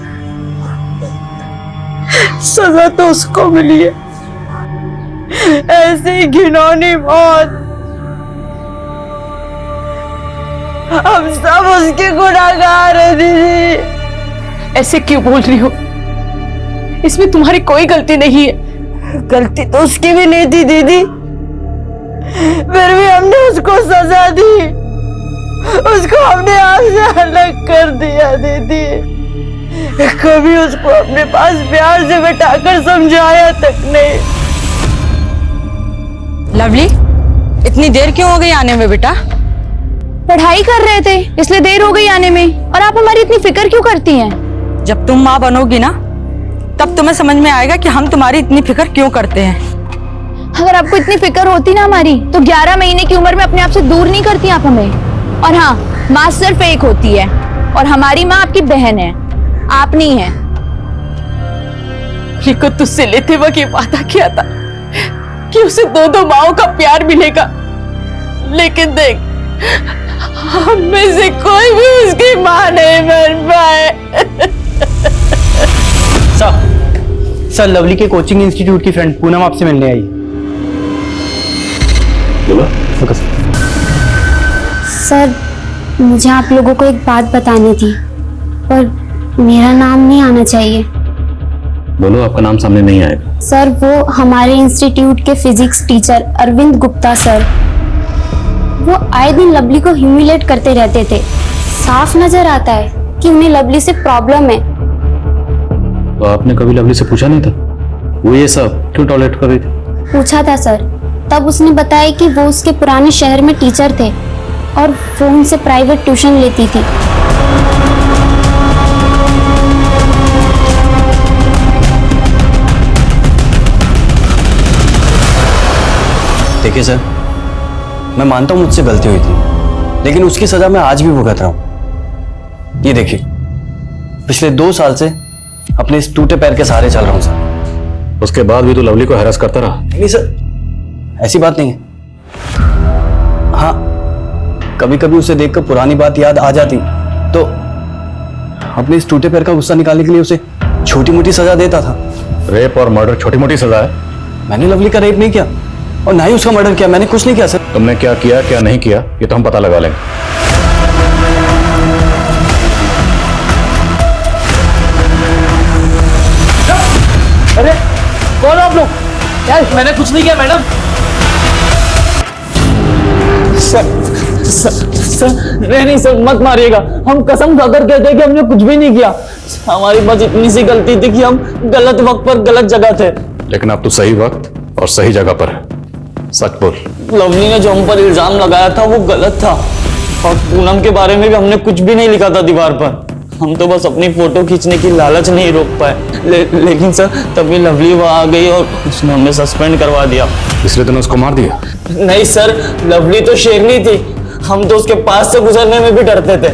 सजा तो उसको मिली है, ऐसे ही घिनौनी मौत। हम सब उसके गुनहगार हैं दीदी। ऐसे क्यों बोल रही हो? इसमें तुम्हारी कोई गलती नहीं है। गलती तो उसकी भी नहीं थी दीदी, फिर भी हमने उसको सजा दी, उसको हमने आप से अलग कर दिया दीदी। कभी उसको अपने पास प्यार से बैठाकर समझाया तक नहीं। लवली, इतनी देर क्यों हो गई आने में बेटा? पढ़ाई कर रहे थे इसलिए देर हो गई आने में। और आप हमारी इतनी फिक्र क्यों करती हैं? जब तुम माँ बनोगी ना, तब तुम्हें समझ में आएगा कि हम तुम्हारी इतनी फिक्र क्यों करते हैं। अगर आपको इतनी फिक्र होती ना हमारी, तो 11 महीने की उम्र में अपने आप से दूर नहीं करती आप हमें। और हाँ, माँ सिर्फ एक होती है, और हमारी माँ आपकी बहन है, आप नहीं है। को तुझसे लेते वक्त ये वादा किया था कि उसे 2-2 माओं का प्यार मिलेगा, लेकिन देख, हम में से कोई भी उसकी माँ नहीं बन पाए। सर लवली के कोचिंग इंस्टीट्यूट की फ्रेंड पूनम आपसे मिलने आई। सर मुझे आप लोगों को एक बात बतानी थी, पर मेरा नाम नहीं आना चाहिए। बोलो, आपका नाम सामने नहीं आएगा। सर वो हमारे इंस्टीट्यूट के physics teacher Arvind Gupta sir, वो आए दिन लवली को ह्यूमिलेट करते रहते थे। साफ नजर आता है कि उन्हें लवली से प्रॉब्लम है। तो आपने कभी लवली से पूछा नहीं था वो ये सब क्यों टॉलरेट कर रही थी? पूछा था सर, तब उसने बताया कि वो उसके पुराने शहर में टीचर थे और वो उनसे प्राइवेट ट्यूशन लेती थी। देखिए सर, मैं मानता हूं मुझसे गलती हुई थी, लेकिन उसकी सजा मैं आज भी भुगत रहा हूं। ये देखिए, पिछले 2 साल से अपने इस टूटे पैर के सहारे चल रहा हूं सर। उसके बाद भी तो लवली को हैरास करता रहा? नहीं सर, ऐसी बात नहीं है। हाँ, कभी कभी उसे देखकर पुरानी बात याद आ जाती तो अपने इस टूटे पैर का गुस्सा निकालने के लिए उसे छोटी मोटी सजा देता था। रेप और मर्डर छोटी मोटी सजा है? मैंने लवली का रेप नहीं किया और ना ही उसका मर्डर किया। मैंने कुछ नहीं किया सर। तुमने क्या किया क्या नहीं किया ये तो हम पता लगा लेंगे। अरे कौन आप लोग? यार मैंने कुछ नहीं किया मैडम। सर नहीं सर, मत मारिएगा। हम कसम खाकर कहते हैं कि हमने कुछ भी नहीं किया। हमारी बस इतनी सी गलती थी कि हम गलत वक्त पर गलत जगह थे। लेकिन अब तो सही वक्त और सही जगह पर है। सच बोल। लवली ने जो हम पर इल्जाम लगाया था वो गलत था, और पूनम के बारे में भी हमने कुछ भी नहीं लिखा था दीवार पर। हम तो बस अपनी फोटो खींचने की लालच नहीं रोक पाए। लेकिन सर तभी लवली वहां आ गई और उसने हमें सस्पेंड करवा दिया। इसलिए तुमने उसको मार दिया? नहीं सर, लवली तो शेरनी थी, हम तो उसके पास से गुजरने में भी डरते थे।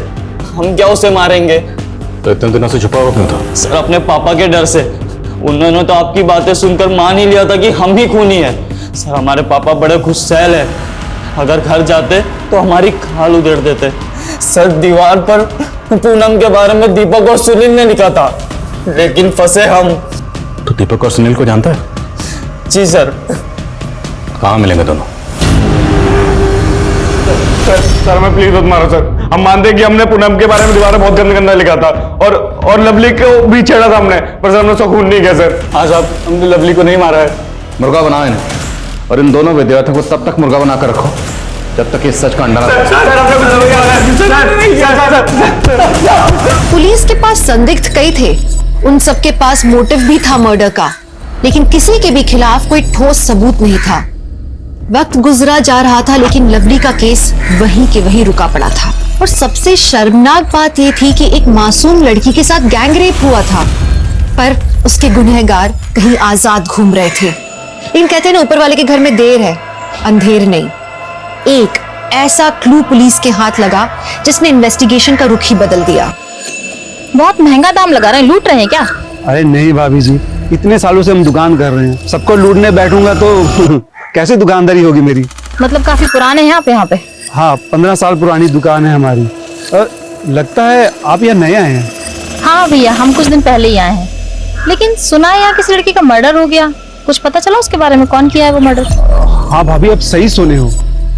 हम क्या उसे मारेंगे? तो इतने दिनों से छुपा हुआ क्यों था? सर अपने पापा के डर से। उन्होंने तो आपकी बातें सुनकर मान ही लिया था कि हम ही खूनी है। सर हमारे पापा बड़े गुस्सैल है, अगर घर जाते तो हमारी खाल उधेड़ देते। सर दीवार पर पूनम के बारे में दीपक और सुनील ने लिखा था, लेकिन फंसे हम। तो दीपक और सुनील को जानता है? जी सर। कहाँ मिलेंगे दोनों? सर मैं प्लीज मत मारो सर। हम मानते हैं कि हमने पूनम के बारे में दीवार में बहुत गंदा गंदा लिखा था और लवली को भी छेड़ा था हमने, पर सर हमने उसका खून नहीं किया सर। हाँ साहब, हमने लवली को नहीं मारा है। मुर्गा बनाओ इन्हें, और इन दोनों विद्यार्थियों को तब तक मुर्गा बना कर रखो जब तक इस सच का अंडा ना। पुलिस के पास संदिग्ध कई थे, उन सबके पास मोटिव भी था मर्डर का, लेकिन किसी के भी खिलाफ कोई ठोस सबूत नहीं था। वक्त गुजरा जा रहा था, लेकिन लवली का केस वहीं के वहीं रुका पड़ा था। और सबसे शर्मनाक बात यह थी कि एक मासूम लड़की के साथ गैंग रेप हुआ था, पर उसके गुनहगार कहीं आजाद घूम रहे थे। लेकिन कहते हैं ना, ऊपर वाले के घर में देर है, अंधेर नहीं। एक ऐसा क्लू पुलिस के हाथ लगा जिसने इन्वेस्टिगेशन का रुख ही बदल दिया। बहुत महंगा दाम लगा रहे हैं, लूट रहे हैं क्या? अरे नहीं भाभी जी, इतने सालों से हम दुकान कर रहे हैं, सबको लूटने बैठूंगा तो कैसे दुकानदारी होगी मेरी? मतलब काफी पुराने हैं आप यहाँ पे? हाँ, 15 साल पुरानी दुकान है हमारी। लगता है आप यहाँ नए आए हैं। हाँ भैया, हम कुछ दिन पहले ही आए हैं, लेकिन सुना है यहाँ किसी लड़की का मर्डर हो गया। कुछ पता चला उसके बारे में, कौन किया है वो मर्डर? हाँ भाभी, आप सही सुने हो,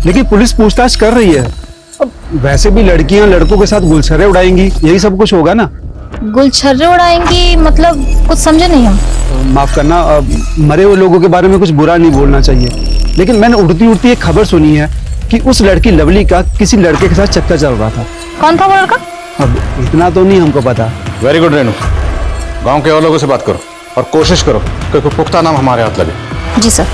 लेकिन पुलिस पूछताछ कर रही है। अब वैसे भी लड़कियां लड़कों के साथ गुलछर्रे उड़ाएंगी, यही सब कुछ होगा ना? गुलछर्रे उड़ाएंगी मतलब कुछ समझे नहीं हम। माफ करना, मरे हुए लोगों के बारे में कुछ बुरा नहीं बोलना चाहिए, लेकिन मैंने उड़ती उड़ती एक खबर सुनी है कि उस लड़की लवली का किसी लड़के के साथ चक्कर चल रहा था। कौन था वो लड़का? अब इतना तो नहीं हमको पता। वेरी गुड रेनू, गांव के और लोगों से बात करो और कोशिश करो कि कोई पुख्ता नाम हमारे हाथ लगे। जी सर।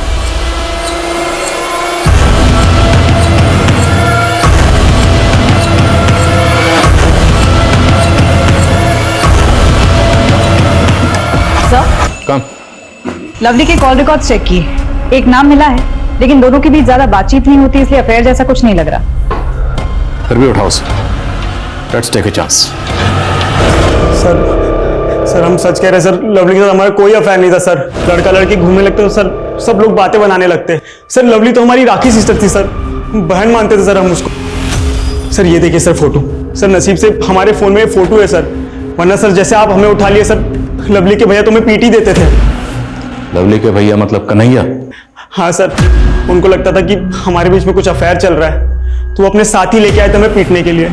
कम लवली के कॉल रिकॉर्ड चेक किए, एक नाम मिला है, लेकिन दोनों के बीच ज्यादा बातचीत नहीं होती, इसलिए अफेयर जैसा कुछ नहीं लग रहा। फिर भी उठाओ sir, let's take a chance. Sir हम सच कह रहे हैं सर, लवली के साथ हमारा कोई अफेयर नहीं था सर। लड़का लड़की घूमने लगते तो सर सब लोग बातें बनाने लगते। सर लवली तो हमारी राखी सिस्टर थी सर, बहन मानते थे सर हम उसको। सर ये देखिए सर फोटो, सर नसीब से हमारे फोन में फोटो है सर, वरना सर जैसे आप हमें उठा लिए सर लवली के भैया तुम्हें पीटी देते थे। लवली के भैया मतलब कन्हैया? हाँ सर, उनको लगता था कि हमारे बीच में कुछ अफेयर चल रहा है, तो वो अपने साथी लेके आए थे हमें पीटने के लिए।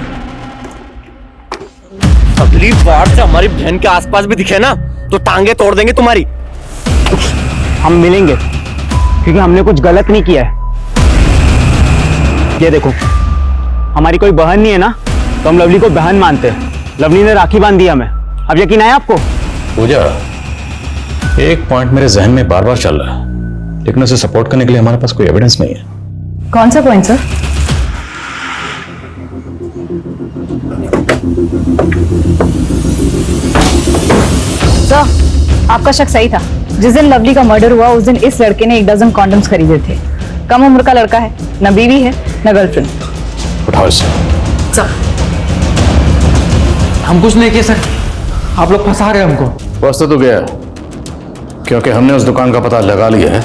अगली बार से हमारी बहन के आसपास भी दिखे ना तो टांगे तोड़ देंगे तुम्हारी। हम मिलेंगे क्योंकि हमने कुछ गलत नहीं किया है। ये देखो, हमारी कोई बहन नहीं है ना, तो हम लवली को बहन मानते हैं। लवली ने राखी बांध दी हमें, अब यकीन आया आपको? पूजा, एक पॉइंट मेरे जहन में बार बार चल रहा है, लेकिन उसे सपोर्ट करने के लिए हमारे पास कोई एविडेंस नहीं है। कौन सा पॉइंट सर? सर, आपका शक सही था। जिस दिन लवली का मर्डर हुआ उस दिन इस लड़के ने 1 डजन कॉन्डम्स खरीदे थे। कम उम्र का लड़का है, न बीवी है न गर्लफ्रेंड। उठाओ इसे। सर, हम कुछ नहीं किए सर, आप लोग फंसा रहे हमको। फंस तो गया, क्योंकि हमने उस दुकान का पता लगा लिया है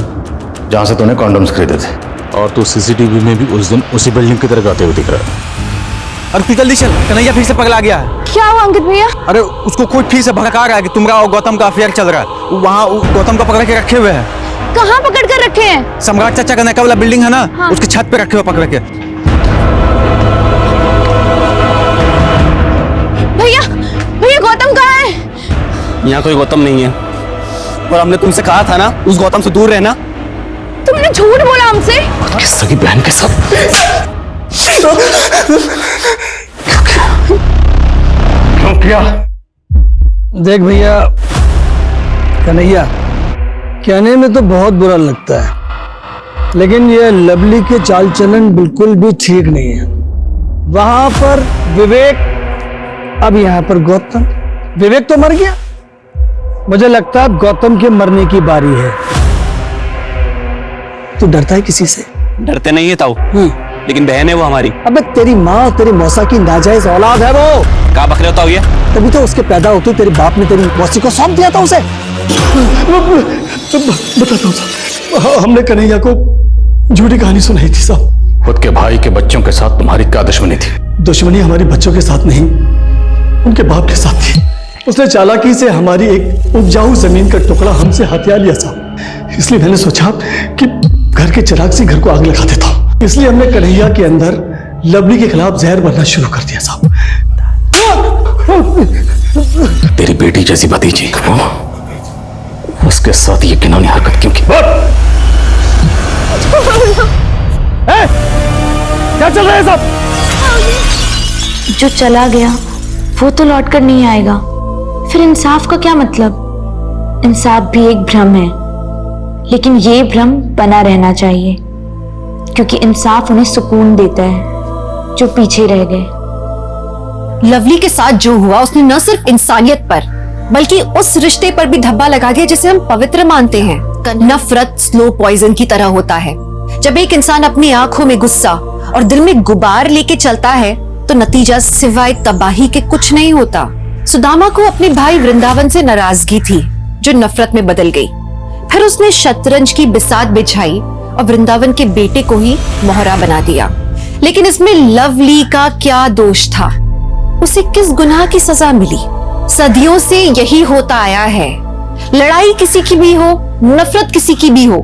जहां से तूने कॉन्डम्स खरीदे थे, और तू सीसीटीवी में भी उस दिन उसी बिल्डिंग की तरफ आते हुए दिख रहा है। अरे तू जल्दी चल, कन्हैया फिर से पगला गया है। क्या हुआ अंकित भैया? अरे उसको खुद फिर से भड़का रहा है कि तुमरा और गौतम का अफेयर चल रहा है। वहाँ गौतम को पकड़ के रखे हुए हैं। कहाँ पकड़ कर रखे हैं? सम्राट चाचा का नका वाला बिल्डिंग है ना, हाँ। उसके छत पे रखे हुए पकड़ के। भैया, भैया गौतम कहाँ है? यहाँ कोई गौतम नहीं है, और हमने तुमसे कहा था ना उस गौतम से दूर रहना। तुमने झूठ बोला हमसे। सगी बहन के साथ क्या? देख भैया कन्हैया, कहने में तो बहुत बुरा लगता है, लेकिन ये लवली के चाल चलन बिल्कुल भी ठीक नहीं है। वहां पर विवेक, अब यहाँ पर गौतम। विवेक तो मर गया, मुझे लगता है गौतम के मरने की बारी है। तू डरता है किसी से? डरते नहीं है ताऊ, लेकिन बहन है वो हमारी। अबे तेरी माँ और तेरी मौसा की नाजायज औलाद है वो। क्या बक रहे हो ताऊ ये? तभी तो उसके पैदा होते तेरे बाप ने तेरी मौसी को सौंप दिया था उसे। बताता हूँ साहब, हमने कन्हैया को झूठी कहानी सुनाई थी साहब। खुद के भाई के बच्चों के साथ तुम्हारी क्या दुश्मनी थी? दुश्मनी हमारे बच्चों के साथ नहीं, उनके बाप के साथ थी। उसने चालाकी से हमारी एक उपजाऊ जमीन का टुकड़ा हमसे हथिया लिया साहब। इसलिए मैंने सोचा कि घर के चिराग से घर को आग लगा देता हूं। इसलिए हमने कन्हैया के अंदर लवली के खिलाफ जहर भरना शुरू कर दिया साहब। तेरी बेटी जैसी भतीजी, उसके साथ ये घिनौनी हरकत क्यों की? क्या चल रहा है सब? जो चला गया वो तो लौट कर नहीं आएगा, फिर इंसाफ का क्या मतलब? इंसाफ भी एक भ्रम है, लेकिन ये भ्रम बना रहना चाहिए, क्योंकि इंसाफ उन्हें सुकून देता है जो पीछे रह गए। लवली के साथ जो हुआ उसने न सिर्फ इंसानियत पर बल्कि उस रिश्ते पर भी धब्बा लगा दिया जिसे हम पवित्र मानते हैं। नफरत स्लो पॉइजन की तरह होता है। जब एक इंसान अपनी आंखों में गुस्सा और दिल में गुबार लेके चलता है तो नतीजा सिवाय तबाही के कुछ नहीं होता। सुदामा को अपने भाई वृंदावन से नाराजगी थी जो नफरत में बदल गई। फिर उसने शतरंज की बिसात बिछाई और वृंदावन के बेटे को ही मोहरा बना दिया। लेकिन इसमें लवली का क्या दोष था? उसे किस गुनाह की सजा मिली? सदियों से यही होता आया है। लड़ाई किसी की भी हो, नफरत किसी की भी हो,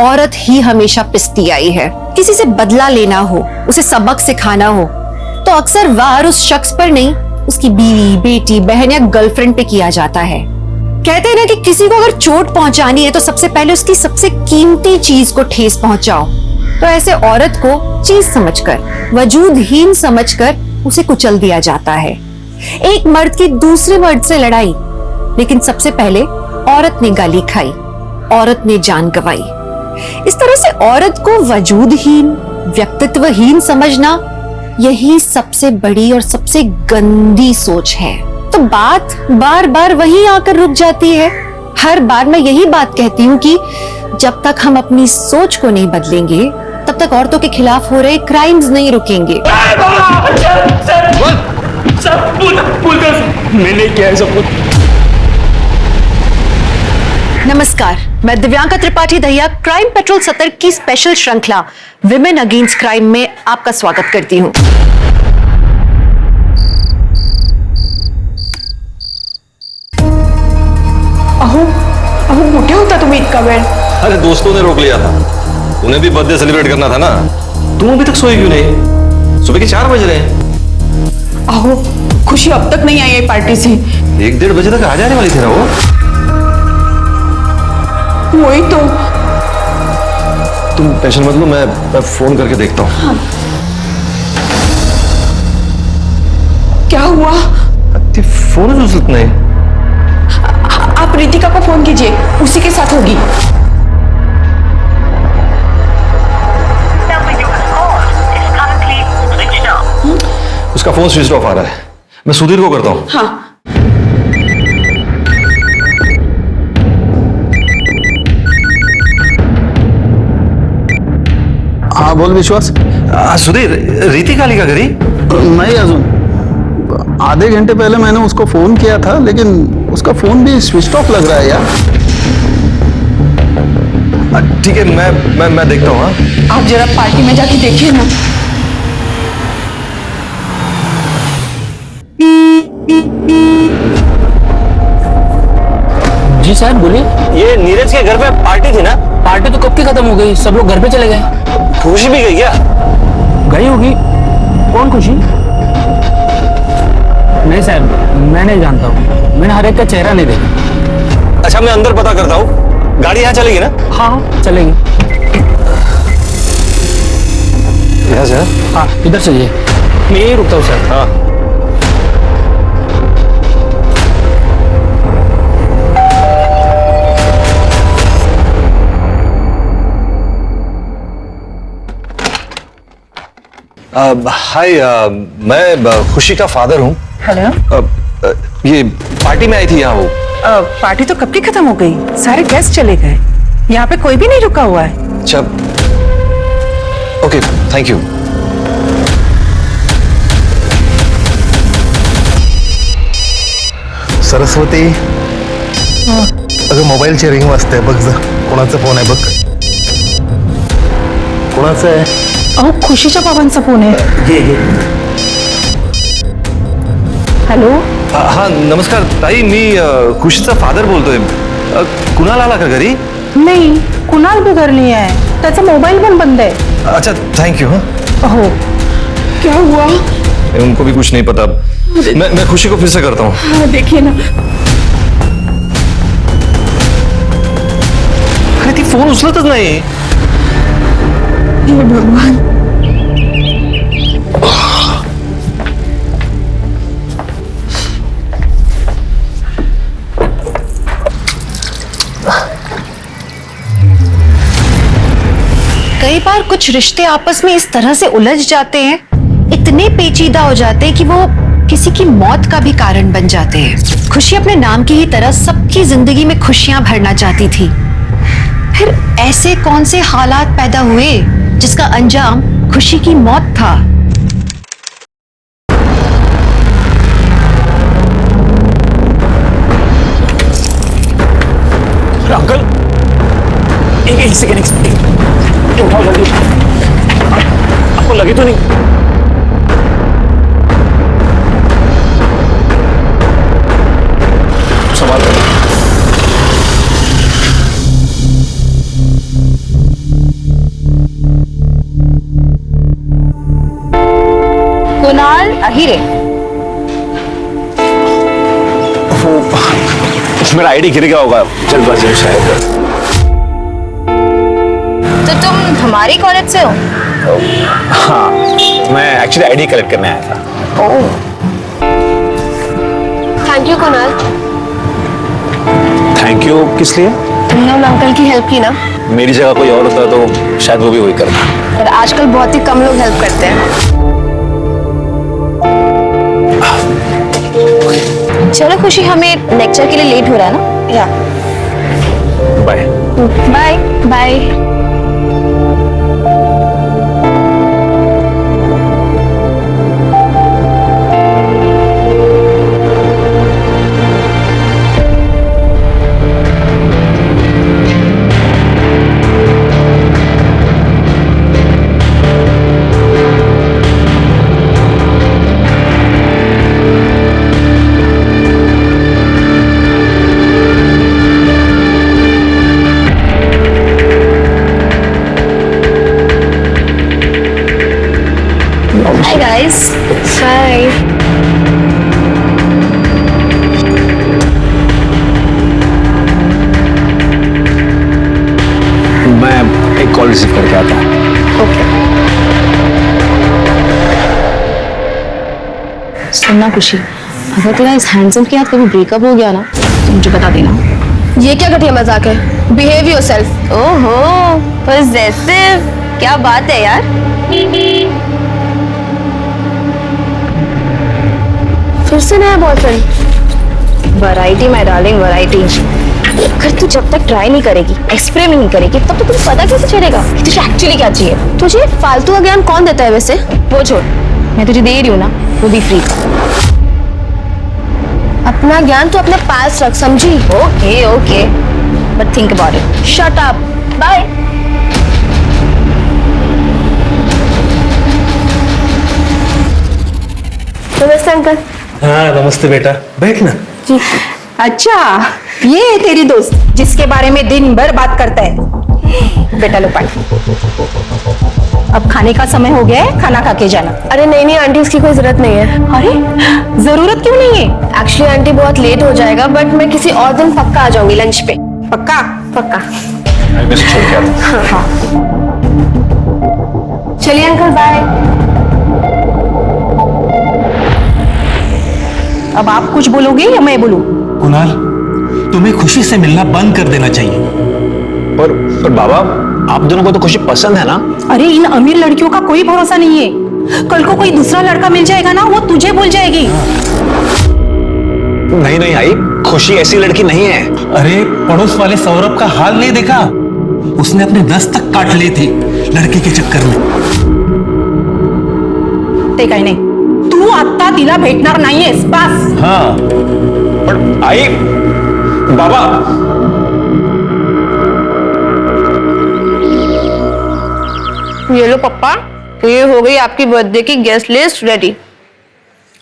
औरत ही हमेशा पिसती आई है। किसी से बदला लेना हो, उसे सबक सिखाना हो, तो अक्सर वार उस शख्स पर नहीं, उसकी बीवी, बेटी, बहन या गर्लफ्रेंड पे किया जाता है। कहते हैं ना कि किसी को अगर चोट पहुंचानी है तो सबसे पहले उसकी सबसे कीमती चीज को ठेस पहुंचाओ। तो ऐसे औरत को चीज समझकर, वजूदहीन समझकर उसे कुचल दिया जाता है। एक मर्द की दूसरे मर्द से लड़ाई, लेकिन सबसे पहले औरत ने गाली खाई, औरत ने जान गंवाई। इस तरह से औरत को वजूदहीन, व्यक्तित्वहीन समझना यही सबसे बड़ी और सबसे गंदी सोच है। तो बात बार बार वहीं आकर रुक जाती है। हर बार मैं यही बात कहती हूँ कि जब तक हम अपनी सोच को नहीं बदलेंगे तब तक औरतों के खिलाफ हो रहे क्राइम्स नहीं रुकेंगे। मैंने क्या है सब कुछ? नमस्कार, मैं दिव्यांका त्रिपाठी दहिया क्राइम पेट्रोल सतर्क की स्पेशल श्रृंखला विमेन अगेंस्ट क्राइम में आपका स्वागत करती हूँ। अहो अहो कुठे होता तुम्ही इतका वेळ? अरे दोस्तों ने रोक लिया था, उन्हें भी बर्थडे सेलिब्रेट करना था ना। तुम अभी तक सोई क्यों नहीं? सुबह के 4 बज रहे हैं। अहो खुशी अब तक नहीं आई है पार्टी से। 1-1:30 बजे तक आ जाने वाली थी ना वो। वही तो। तुम टेंशन मत लो, मैं फोन करके देखता हूँ। हाँ। क्या हुआ? फोन ही उचलत नहीं। आप रितिका को फोन कीजिए, उसी के साथ होगी। उसका फोन स्विच ऑफ आ रहा है, मैं सुधीर को करता हूँ। हाँ। हाँ बोल विश्वास। सुधीर, रितिका आली का घरी? नहीं अजून, आधे घंटे पहले मैंने उसको फोन किया था, लेकिन उसका फोन भी स्विच ऑफ लग रहा है यार। ठीक है, मैं देखता हूँ। हाँ आप जरा पार्टी में जाके देखिए ना। जी सर बोलिए। ये नीरज के घर पे पार्टी थी ना? पार्टी तो कब की खत्म हो गई, सब लोग घर पे चले गए। खुशी भी गई क्या? गई होगी। कौन खुशी? नहीं सर, मैं नहीं जानता हूँ, मैंने हर एक का चेहरा नहीं देखा। अच्छा, मैं अंदर पता करता हूँ। गाड़ी यहाँ चलेगी ना? हाँ चलेगी। यहाँ से? हाँ इधर चलिए, मैं यही रुकता हूँ सर। हाँ हाय, मैं खुशी का फादर हूँ। हेलो। ये पार्टी में आई थी यहाँ वो। पार्टी तो कब की खत्म हो गई, सारे गेस्ट चले गए, यहाँ पे कोई भी नहीं रुका हुआ है। अच्छा ओके, थैंक यू। सरस्वती, अगं मोबाईलची रिंग वाजते, बघ जा कोणाचा फोन आहे बघ। कोणाचा आहे? अहो खुशीच्या बाबांचा फोन आहे। हॅलो। हाँ नमस्कार ताई, मी खुशीचा फादर बोलतोय। कुणाल आला का घरी? नहीं, कुणाल भी घर नहीं है, त्याचा मोबाइल पण बंद है। अच्छा थैंक यू। ओहो क्या हुआ? उनको भी कुछ नहीं पता। मैं खुशी को फिर से करता हूँ। हाँ देखिए ना। अरे ती फोन उचलतच नाही। हे भगवान। कई बार कुछ रिश्ते आपस में इस तरह से उलझ जाते हैं, इतने पेचीदा हो जाते हैं कि वो किसी की मौत का भी कारण बन जाते हैं। खुशी अपने नाम की ही तरह सबकी जिंदगी में खुशियां भरना चाहती थी, फिर ऐसे कौन से हालात पैदा हुए जिसका अंजाम खुशी की मौत था। अंकल एक सेकेंड, उठाओ जल्दी। आपको लगी तो नहीं? संभाल कर। कुणाल अहिरे। मेरा आईडी गिर गया होगा जल्दबाजी में शायद। तो तुम हमारी कॉलेज से हो? हाँ, मैं एक्चुअली आईडी कलेक्ट करने आया था। Oh thank you Kunal. Thank you किस लिए? तुमने उन अंकल की हेल्प की ना। मेरी जगह कोई और होता तो शायद वो भी वही करता। पर आजकल बहुत ही कम लोग हेल्प करते हैं। चलो खुशी, हमें लेक्चर के लिए लेट हो रहा है ना। या bye bye bye. Call receive करके आता हूँ। सुनना खुशी, अगर तेरा इस हैंडसम के साथ कभी ब्रेकअप हो गया ना तो मुझे बता देना। ये क्या घटिया मजाक है? Behave yourself. ओहो, पॉसेसिव, क्या बात है यार। फिर से नया boyfriend? Variety my darling, variety. अगर तू जब तक ट्राई नहीं करेगी, एक्सपेरिमेंट नहीं करेगी, तब तो तुझे पता कैसे चलेगा कि तुझे एक्चुअली क्या चाहिए। तुझे फालतू का ज्ञान कौन देता है वैसे? वो छोड़, मैं तुझे दे रही हूँ ना, वो भी फ्री। अपना ज्ञान तो अपने पास रख, समझी? Okay okay, but think about it. Shut up, bye. नमस्ते अंकल। हाँ नमस्ते बेटा, बैठ ना। जी। अच्छा, ये है तेरी दोस्त जिसके बारे में दिन भर बात करता है। बेटा लो पानी। अब खाने का समय हो गया है, खाना खा के जाना। अरे नहीं नहीं आंटी, उसकी कोई जरूरत नहीं है। अरे जरूरत क्यों नहीं है? एक्चुअली आंटी बहुत लेट हो जाएगा, बट मैं किसी और दिन पक्का आ जाऊंगी लंच पे। पक्का? पक्का। मैं से छोड़ के आता हूँ। हाँ। चलिए अंकल, बाय। अब आप कुछ बोलोगे या मैं बोलूं? कुणाल, तुम्हें खुशी से मिलना बंद कर देना चाहिए। पर बाबा, आप दोनों को तो खुशी पसंद है ना? अरे इन अमीर लड़कियों का कोई भरोसा नहीं है। कल को कोई दूसरा लड़का मिल जाएगा ना, वो तुझे भूल जाएगी। नहीं नहीं आई, खुशी ऐसी लड़की नहीं है। अरे पड़ोस वाले सौरभ का हाल नहीं देखा? उसने अपने नस तक काट ली थी लड़के के चक्कर में। ते काही नाही, तू आता तिला भेटणार नाहीयेस, बस। हाँ, पर आई बाबा, ये लो पप्पा, ये हो गई आपकी बर्थडे की गेस्ट लिस्ट रेडी।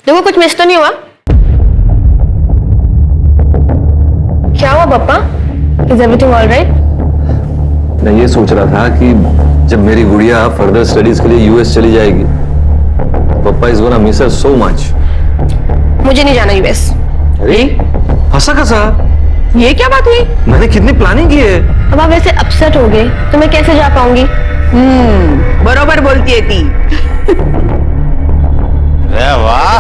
देखो कुछ मिस तो नहीं हुआ? क्या हुआ पापा? Is everything all right? मैं ये सोच रहा था कि जब मेरी गुड़िया फर्दर स्टडीज के लिए यूएस चली जाएगी, पापा is gonna miss her so much. मुझे नहीं जाना यूएस। अरे हंसा कसा? ये क्या बात हुई? मैंने कितनी प्लानिंग की है। अब आप वैसे अपसेट हो गए तो मैं कैसे जा पाऊंगी? बरोबर बोलती है ती। अरे वाह,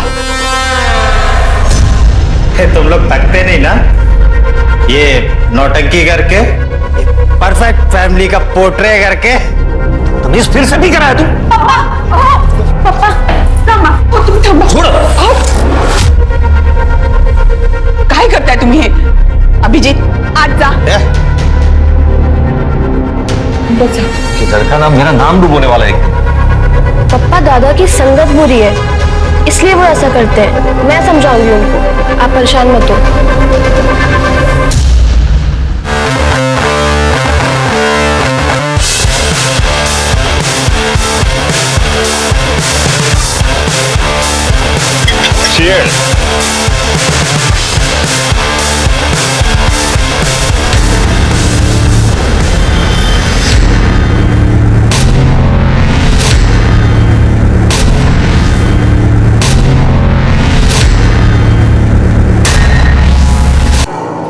तुम लोग थकते नहीं ना ये नौटंकी करके, परफेक्ट फैमिली का पोर्ट्रे करके। तमीज फिर से भी कराया तुम? पापा तुम थांबा। छोड़ो। काय करताय तुम्ही हे? अभिजीत आज जा। घर का नाम, मेरा नाम डुबोने वाला है। पप्पा दादा की संगत बुरी है, इसलिए वो ऐसा करते हैं। मैं समझाऊंगी उनको, आप परेशान मत हो।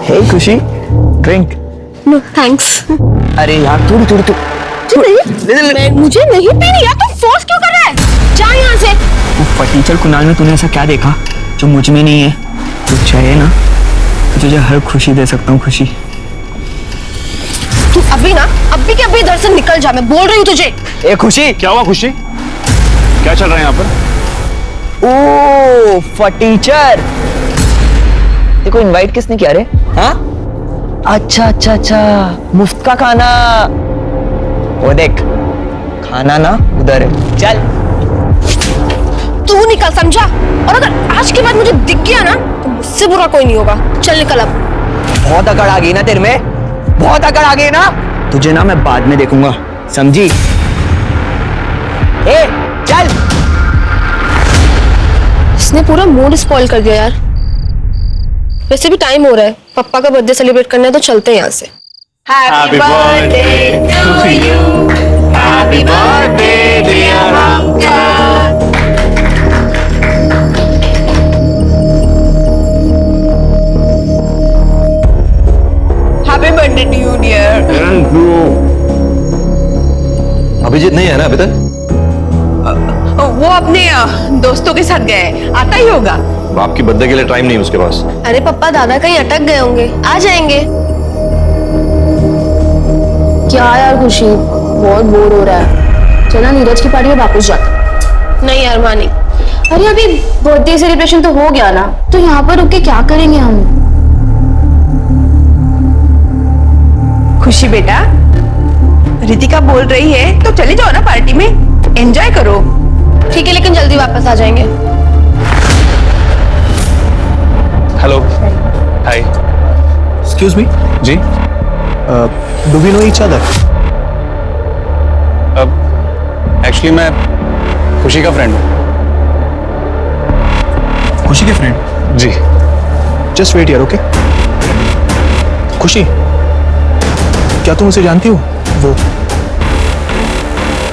हे खुशी, ड्रिंक। No thanks. अरे यार थोड़ी थोड़ी तो मुझे नहीं पीनी यार, तुम फोर्स क्यों कर रहा है? जा यहाँ से। फटीचर कुणाल में तूने ऐसा क्या देखा जो मुझ में नहीं है? तू चाहे ना तो तुझे हर खुशी दे सकता हूँ। खुशी तू अभी के अभी इधर से निकल जा, मैं बोल रही हूँ तुझे। ए खुशी, क्या हुआ खुशी? क्या चल रहा है यहाँ पर? ओ फटीचर, देखो इनवाइट किसने किया रे? हाँ, अच्छा अच्छा अच्छा, मुफ्त का खाना। वो देख, खाना ना उधर है, चल। तू निकल, समझा? और अगर आज के बाद मुझे दिख गया ना तो मुझसे बुरा कोई नहीं होगा। चल निकल अब। बहुत अकड़ आ गई ना तेरे में, बहुत अकड़ आ गई ना। तुझे ना मैं बाद में देखूंगा, समझी? ए चल। इसने पूरा मूड स्पॉइल कर दिया यार। वैसे भी टाइम हो रहा है, पापा का बर्थडे सेलिब्रेट करना है तो चलते हैं यहाँ से। Happy birthday to you. Happy birthday dear uncle. Happy birthday to you dear. Thank you. Abhijit नहीं है ना अभी तक? वो अपने दोस्तों के साथ गए, आता ही होगा। बाप की बर्थडे के लिए टाइम नहीं उसके पास। अरे पापा, दादा कहीं अटक गए होंगे, आ जाएंगे। क्या यार खुशी, बहुत बोर हो रहा है। चला नीरज की पार्टी में वापस जाते। नहीं यार मानी, अरे अभी बर्थडे सेलिब्रेशन तो हो गया ना, तो यहाँ पर रुक के क्या करेंगे हम? खुशी बेटा, रितिका बोल रही है तो चले जाओ ना पार्टी में, एंजॉय करो। ठीक है, लेकिन जल्दी वापस आ जाएंगे। हेलो, हाय, एक्सक्यूज मी जी। Do we know each other? Actually मैं खुशी का फ्रेंड हूँ। खुशी के फ्रेंड? जी। जस्ट वेट यार, ओके? खुशी, क्या तुम उसे जानती हो? वो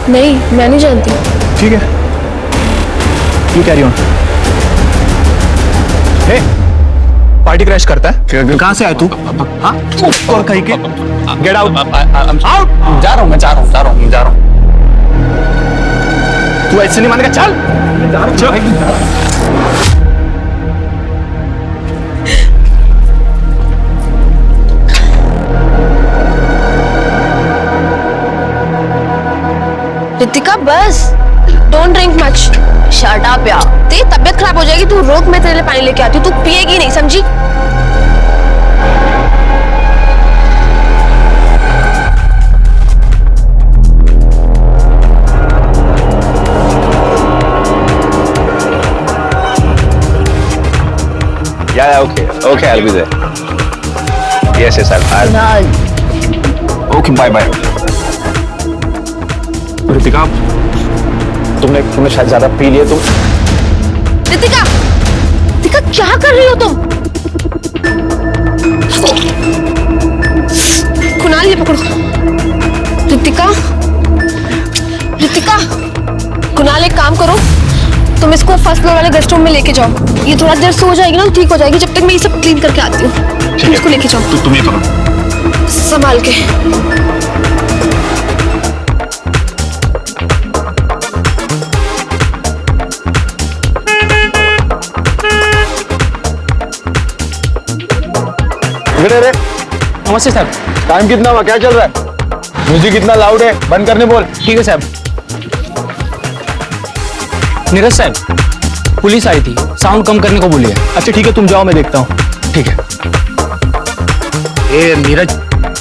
नहीं, मैं नहीं जानती। ठीक है, you carry on. Hey, party crash करता है? कहाँ से आया तू? हाँ? और कहीं के? Get out! आउट! जा रहा हूँ, मैं जा रहा हूँ। तू ऐसे नहीं मानेगा, चल! रितिका बस, don't drink much. Shut up यार, तेरी तबीयत खराब हो जाएगी। तू रोक, मैं तेरे लिए पानी लेके आती हूँ। तू पिएगी नहीं, समझी? Yeah, okay, I'll be there. Yes, I'll. Okay, bye. Ritika, तुमने शायद ज्यादा पी लिए तुम। रितिका, रितिका क्या कर रही हो तुम? कुणाल, ये पकड़ो। रितिका, कुणाल एक काम करो, तुम इसको फर्स्ट फ्लोर वाले गेस्ट रूम में लेके जाओ। ये थोड़ा देर सो जाएगी ना, तो ठीक हो जाएगी। जब तक मैं ये सब क्लीन करके आती हूँ। तुम इसको लेके जाओ। तुम ये पकड़ो, संभाल के। नमस्ते सर। टाइम कितना हुआ, क्या चल रहा है? म्यूजिक इतना लाउड है, बंद करने बोल। ठीक है साहब। नीरज साहब, पुलिस आई थी, साउंड कम करने को बोली है। अच्छा ठीक है, तुम जाओ, मैं देखता हूँ। ठीक है। ए नीरज,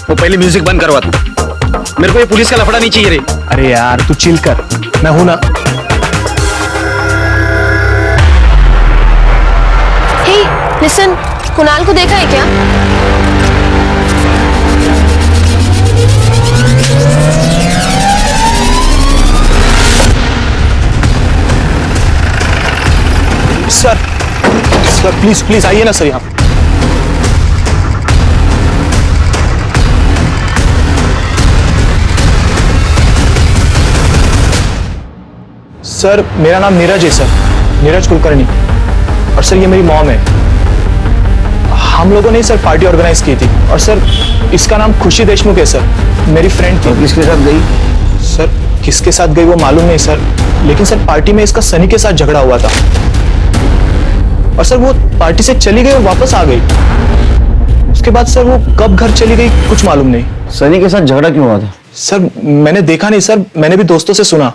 वो पहले म्यूजिक बंद करवा तू। मेरे को ये पुलिस का लफड़ा नहीं चाहिए रे। अरे यार तू चिल कर, मैं हूं ना। हे, लिसन, कुणाल को देखा है क्या? सर प्लीज आइए ना सर यहाँ। सर मेरा नाम नीरज है सर, नीरज कुलकर्णी। और सर ये मेरी मॉम है। हम लोगों ने सर पार्टी ऑर्गेनाइज की थी। और सर इसका नाम खुशी देशमुख है सर, मेरी फ्रेंड थी। किसके साथ गई? सर किसके साथ गई वो मालूम नहीं सर, लेकिन सर पार्टी में इसका सनी के साथ झगड़ा हुआ था। और सर वो पार्टी से चली गई और वापस आ गई। उसके बाद सर वो कब घर चली गई कुछ मालूम नहीं। सनी के साथ झगड़ा क्यों हुआ था? सर मैंने देखा नहीं सर, मैंने भी दोस्तों से सुना।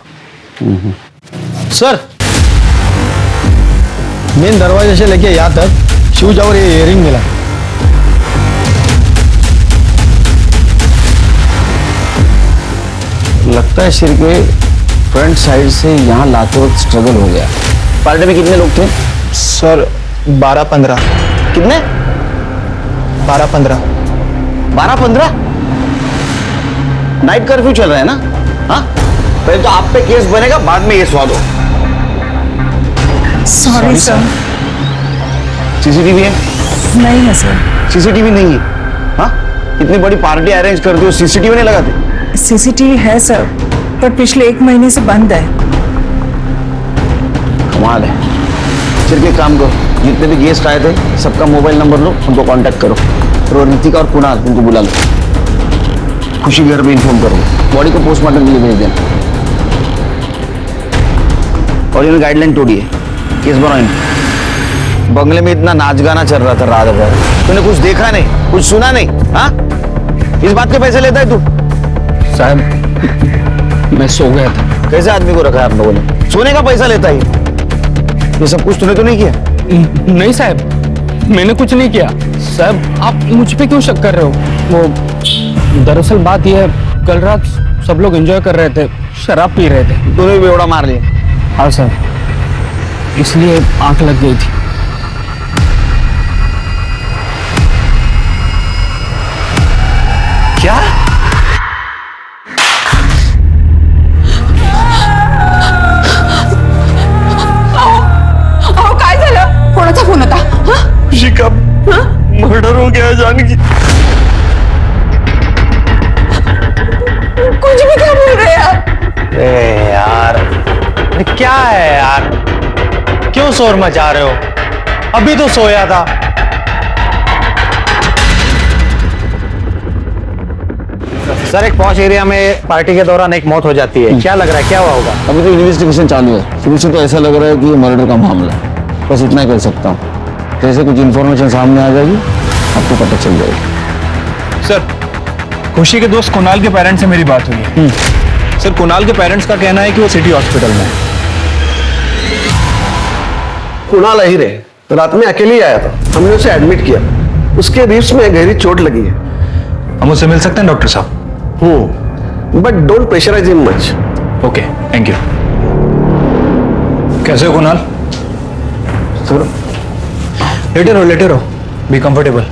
सर मेन दरवाजे से लेके यहाँ तक शूज और ये इयरिंग मिला। लगता है सिर के फ्रंट साइड से यहाँ लाते वक्त स्ट्रगल हो गया। पार्टी में कितने लोग थे? सर 12-15। कितने? 12-15। 12-15? नाइट कर्फ्यू चल रहा है ना? हाँ, पहले तो आप पे केस बनेगा, बाद में ये स्वाद हो। Sorry sir. सीसीटीवी है? नहीं है सर। सीसीटीवी नहीं है? हाँ, इतनी बड़ी पार्टी अरेंज करती हो, सीसीटीवी नहीं लगाते? सीसीटीवी है सर, पर पिछले 1 महीने से बंद है। कमाल है। फिर एक काम करो, जितने भी गेस्ट आए थे सबका मोबाइल नंबर लो, उनको कांटेक्ट करो। और रितिका और कुणाल उनको बुला लो। खुशी घर में इन्फॉर्म करो, बॉडी को पोस्टमार्टम के लिए भेज देना। और इन्होंने गाइडलाइन तोड़ी है। केस बनाओ। बंगले में इतना नाच गाना चल रहा था रात भर, तूने कुछ देखा नहीं, कुछ सुना नहीं? हाँ, इस बात के पैसे लेता है तू? साहब मैं सो गया था। कैसे आदमी को रखा है आप लोगों ने? सोने का पैसा लेता है। ये सब कुछ तूने तो नहीं किया? नहीं साहब, मैंने कुछ नहीं किया। साहब आप मुझ पे क्यों शक कर रहे हो? वो दरअसल बात यह है, कल रात सब लोग एंजॉय कर रहे थे, शराब पी रहे थे। तूने भी बेवड़ा मार लिया? हाँ सर, इसलिए आंख लग गई थी। क्या? अहो काय झालं? कोणाचा फोन होता? खुशी का मर्डर हो गया है जानकी। कुछ भी क्या बोल रहे हैं आप? अरे यार, अरे क्या है यार, क्यों शोर मचा रहे हो? अभी तो सोया था। सर एक पॉश एरिया में पार्टी के दौरान एक मौत हो जाती है, क्या लग रहा है क्या हुआ होगा? अभी तो इन्वेस्टिगेशन चालू है, शुरू से तो ऐसा लग रहा है कि ये मर्डर का मामला है। बस इतना ही कर सकता हूँ, जैसे कुछ इन्फॉर्मेशन सामने आ जाएगी आपको पता चल जाएगी। सर खुशी के दोस्त कुणाल के पेरेंट्स से मेरी बात हुई है। सर कुणाल के पेरेंट्स का कहना है कि वो सिटी हॉस्पिटल में है। कुणाल अहिरे रात में अकेले ही आया था, हमने उसे एडमिट किया। उसके रिब्स में गहरी चोट लगी है। हम उससे मिल सकते हैं डॉक्टर साहब? But don't pressurise him much. Okay, thank you. कैसे हो कुणाल? सर लेटे रहो, बी कंफर्टेबल।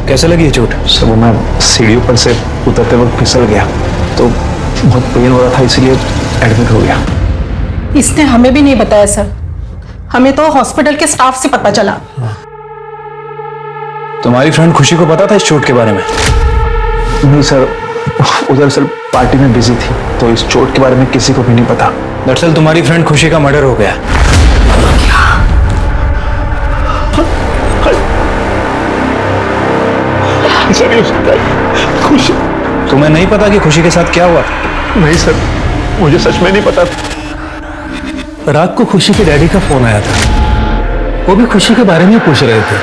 कैसे लगी ये चोट? सर वो मैं सीढ़ी पर से उतरते वक्त फिसल गया तो बहुत पेन हो रहा था, इसलिए एडमिट हो गया। इसने हमें भी नहीं बताया सर, हमें तो हॉस्पिटल के स्टाफ से पता चला। तुम्हारी फ्रेंड खुशी को पता था इस चोट के बारे में? नहीं सर, उधर सर पार्टी में बिजी थी तो इस चोट के बारे में किसी को भी नहीं पता। दरअसल तुम्हारी फ्रेंड खुशी का मर्डर हो गया। खुशी? तुम्हें नहीं पता कि खुशी के साथ क्या हुआ? नहीं सर, मुझे सच में नहीं पता। रात को खुशी के डैडी का फोन आया था, वो भी खुशी के बारे में पूछ रहे थे।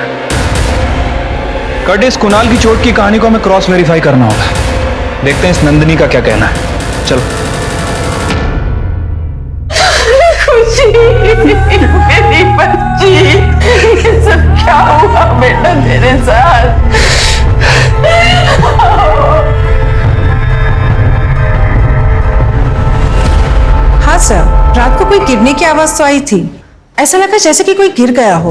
कट इस कुणाल की चोट की कहानी को हमें क्रॉस वेरीफाई करना होगा। देखते हैं इस नंदिनी का क्या कहना है। चलो। खुशी मेरी बच्ची, ये सब क्या हुआ बेटा तेरे साथ? हाँ सर, रात को कोई गिरने की आवाज तो आई थी, ऐसा लगा जैसे कि कोई गिर गया हो।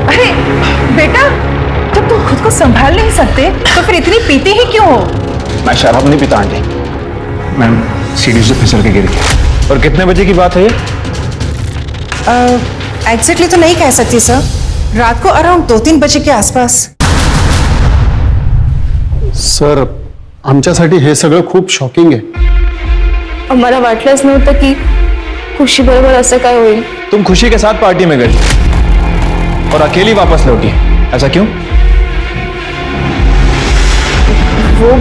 अरे बेटा, जब तुम खुद को संभाल नहीं सकते तो फिर इतनी पीते ही क्यों हो? मैं शराब नहीं पीता आंटी, मैं सीढ़ी से फिसल के गिर गया। और कितने बजे की बात है ये? एग्जैक्टली तो नहीं कह सकती सर, रात को अराउंड 2-3 बजे के आसपास। सर आमच्यासाठी हे सगळं खूप शॉकिंग आहे. आम्हाला वाटलंच नव्हतं की खुशी बरोबर असं काय होईल. तुम खुशी के साथ पार्टी में गई और अकेली वापस लौटी, ऐसा क्यों? वो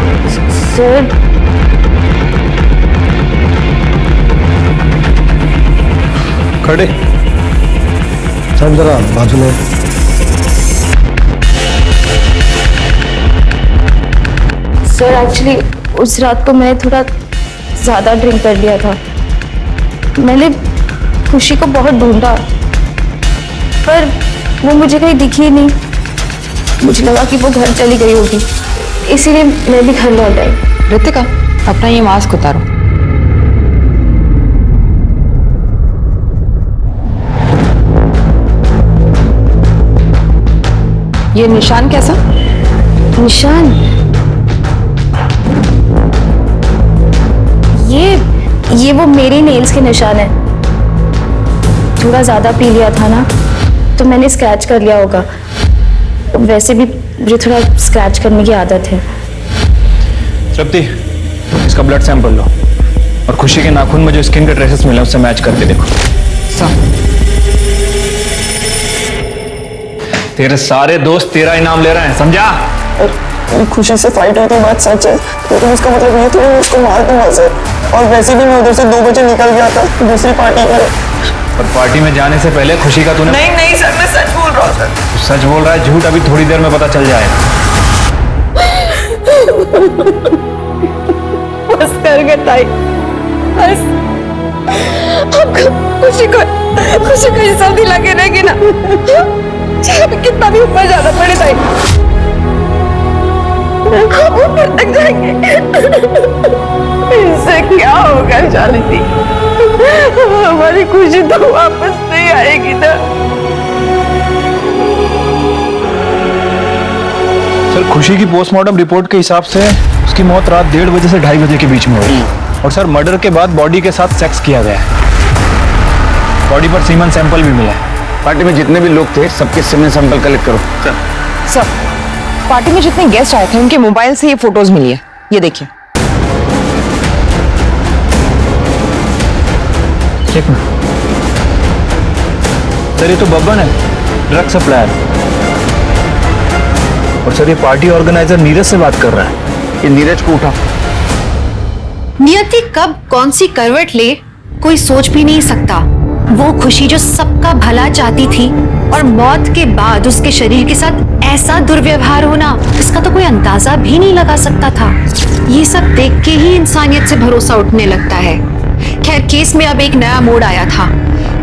सर खड़े सब जरा बाजू में। सर एक्चुअली उस रात को मैंने थोड़ा ज्यादा ड्रिंक कर लिया था. मैंने खुशी को बहुत ढूंढा पर वो मुझे कहीं दिखी नहीं. मुझे लगा कि वो घर चली गई होगी, इसीलिए मैं भी घर लौट आई. रितिका, अपना ये मास्क उतारो. ये निशान कैसा? निशान? ये वो मेरी नेल्स के निशान है. थोड़ा ज्यादा पी लिया था ना तो मैंने स्क्रैच कर लिया होगा. वैसे भी मुझे थोड़ा स्क्रैच करने की आदत है. तृप्ति, इसका ब्लड सैंपल लो और खुशी के नाखून में जो स्किन के ट्रेसेस मिले उससे मैच करके देखो. तेरे सारे दोस्त तेरा इनाम ले रहे हैं, समझा? मेरी खुशी से फाइट हुई थी, बात सच है, लेकिन उसका मतलब ये थोड़ी मैं उसको मार दूंगा सर। और वैसे भी मैं उधर से 2 बजे निकल गया था दूसरी पार्टी में। पर पार्टी में जाने से पहले खुशी का तूने नहीं नहीं सर, मैं सच बोल रहा हूँ सर। सच बोल रहा है, झूठ अभी थोड़ी देर में पता चल जाएगा। बस कर गए ताई, बस आपको खुशी को ये सब दिला के रहेगी ना, चाहे हमें कितना भी ऊपर जाना पड़े ताई, हम ऊपर तक जाएंगे। इससे क्या होगा जानती, हमारी खुशी तो वापस नहीं आएगी ना। सर खुशी की पोस्टमार्टम रिपोर्ट के हिसाब से उसकी मौत रात 1:30 बजे से 2:30 बजे के बीच में हुई, और सर मर्डर के बाद बॉडी के साथ सेक्स किया गया है। बॉडी पर सीमन सैंपल भी मिला है। पार्टी में जितने भी लोग थे सबके सीमन सैंपल कलेक्ट करो। सर, पार्टी में जितने गेस्ट आए थे उनके मोबाइल से ये फोटोज मिली है, ये देखिए। सर ये तो बब्बन है, ड्रग सप्लायर। और सर ये पार्टी ऑर्गेनाइजर नीरज से बात कर रहा है। ये नीरज को उठा। नियति कब कौन सी करवट ले कोई सोच भी नहीं सकता। वो खुशी जो सबका भला चाहती थी और मौत के बाद उसके शरीर के साथ ऐसा दुर्व्यवहार होना, इसका तो कोई अंदाजा भी नहीं लगा सकता था। ये सब देख के ही इंसानियत से भरोसा उठने लगता है। खैर, केस में अब एक नया मोड़ आया था।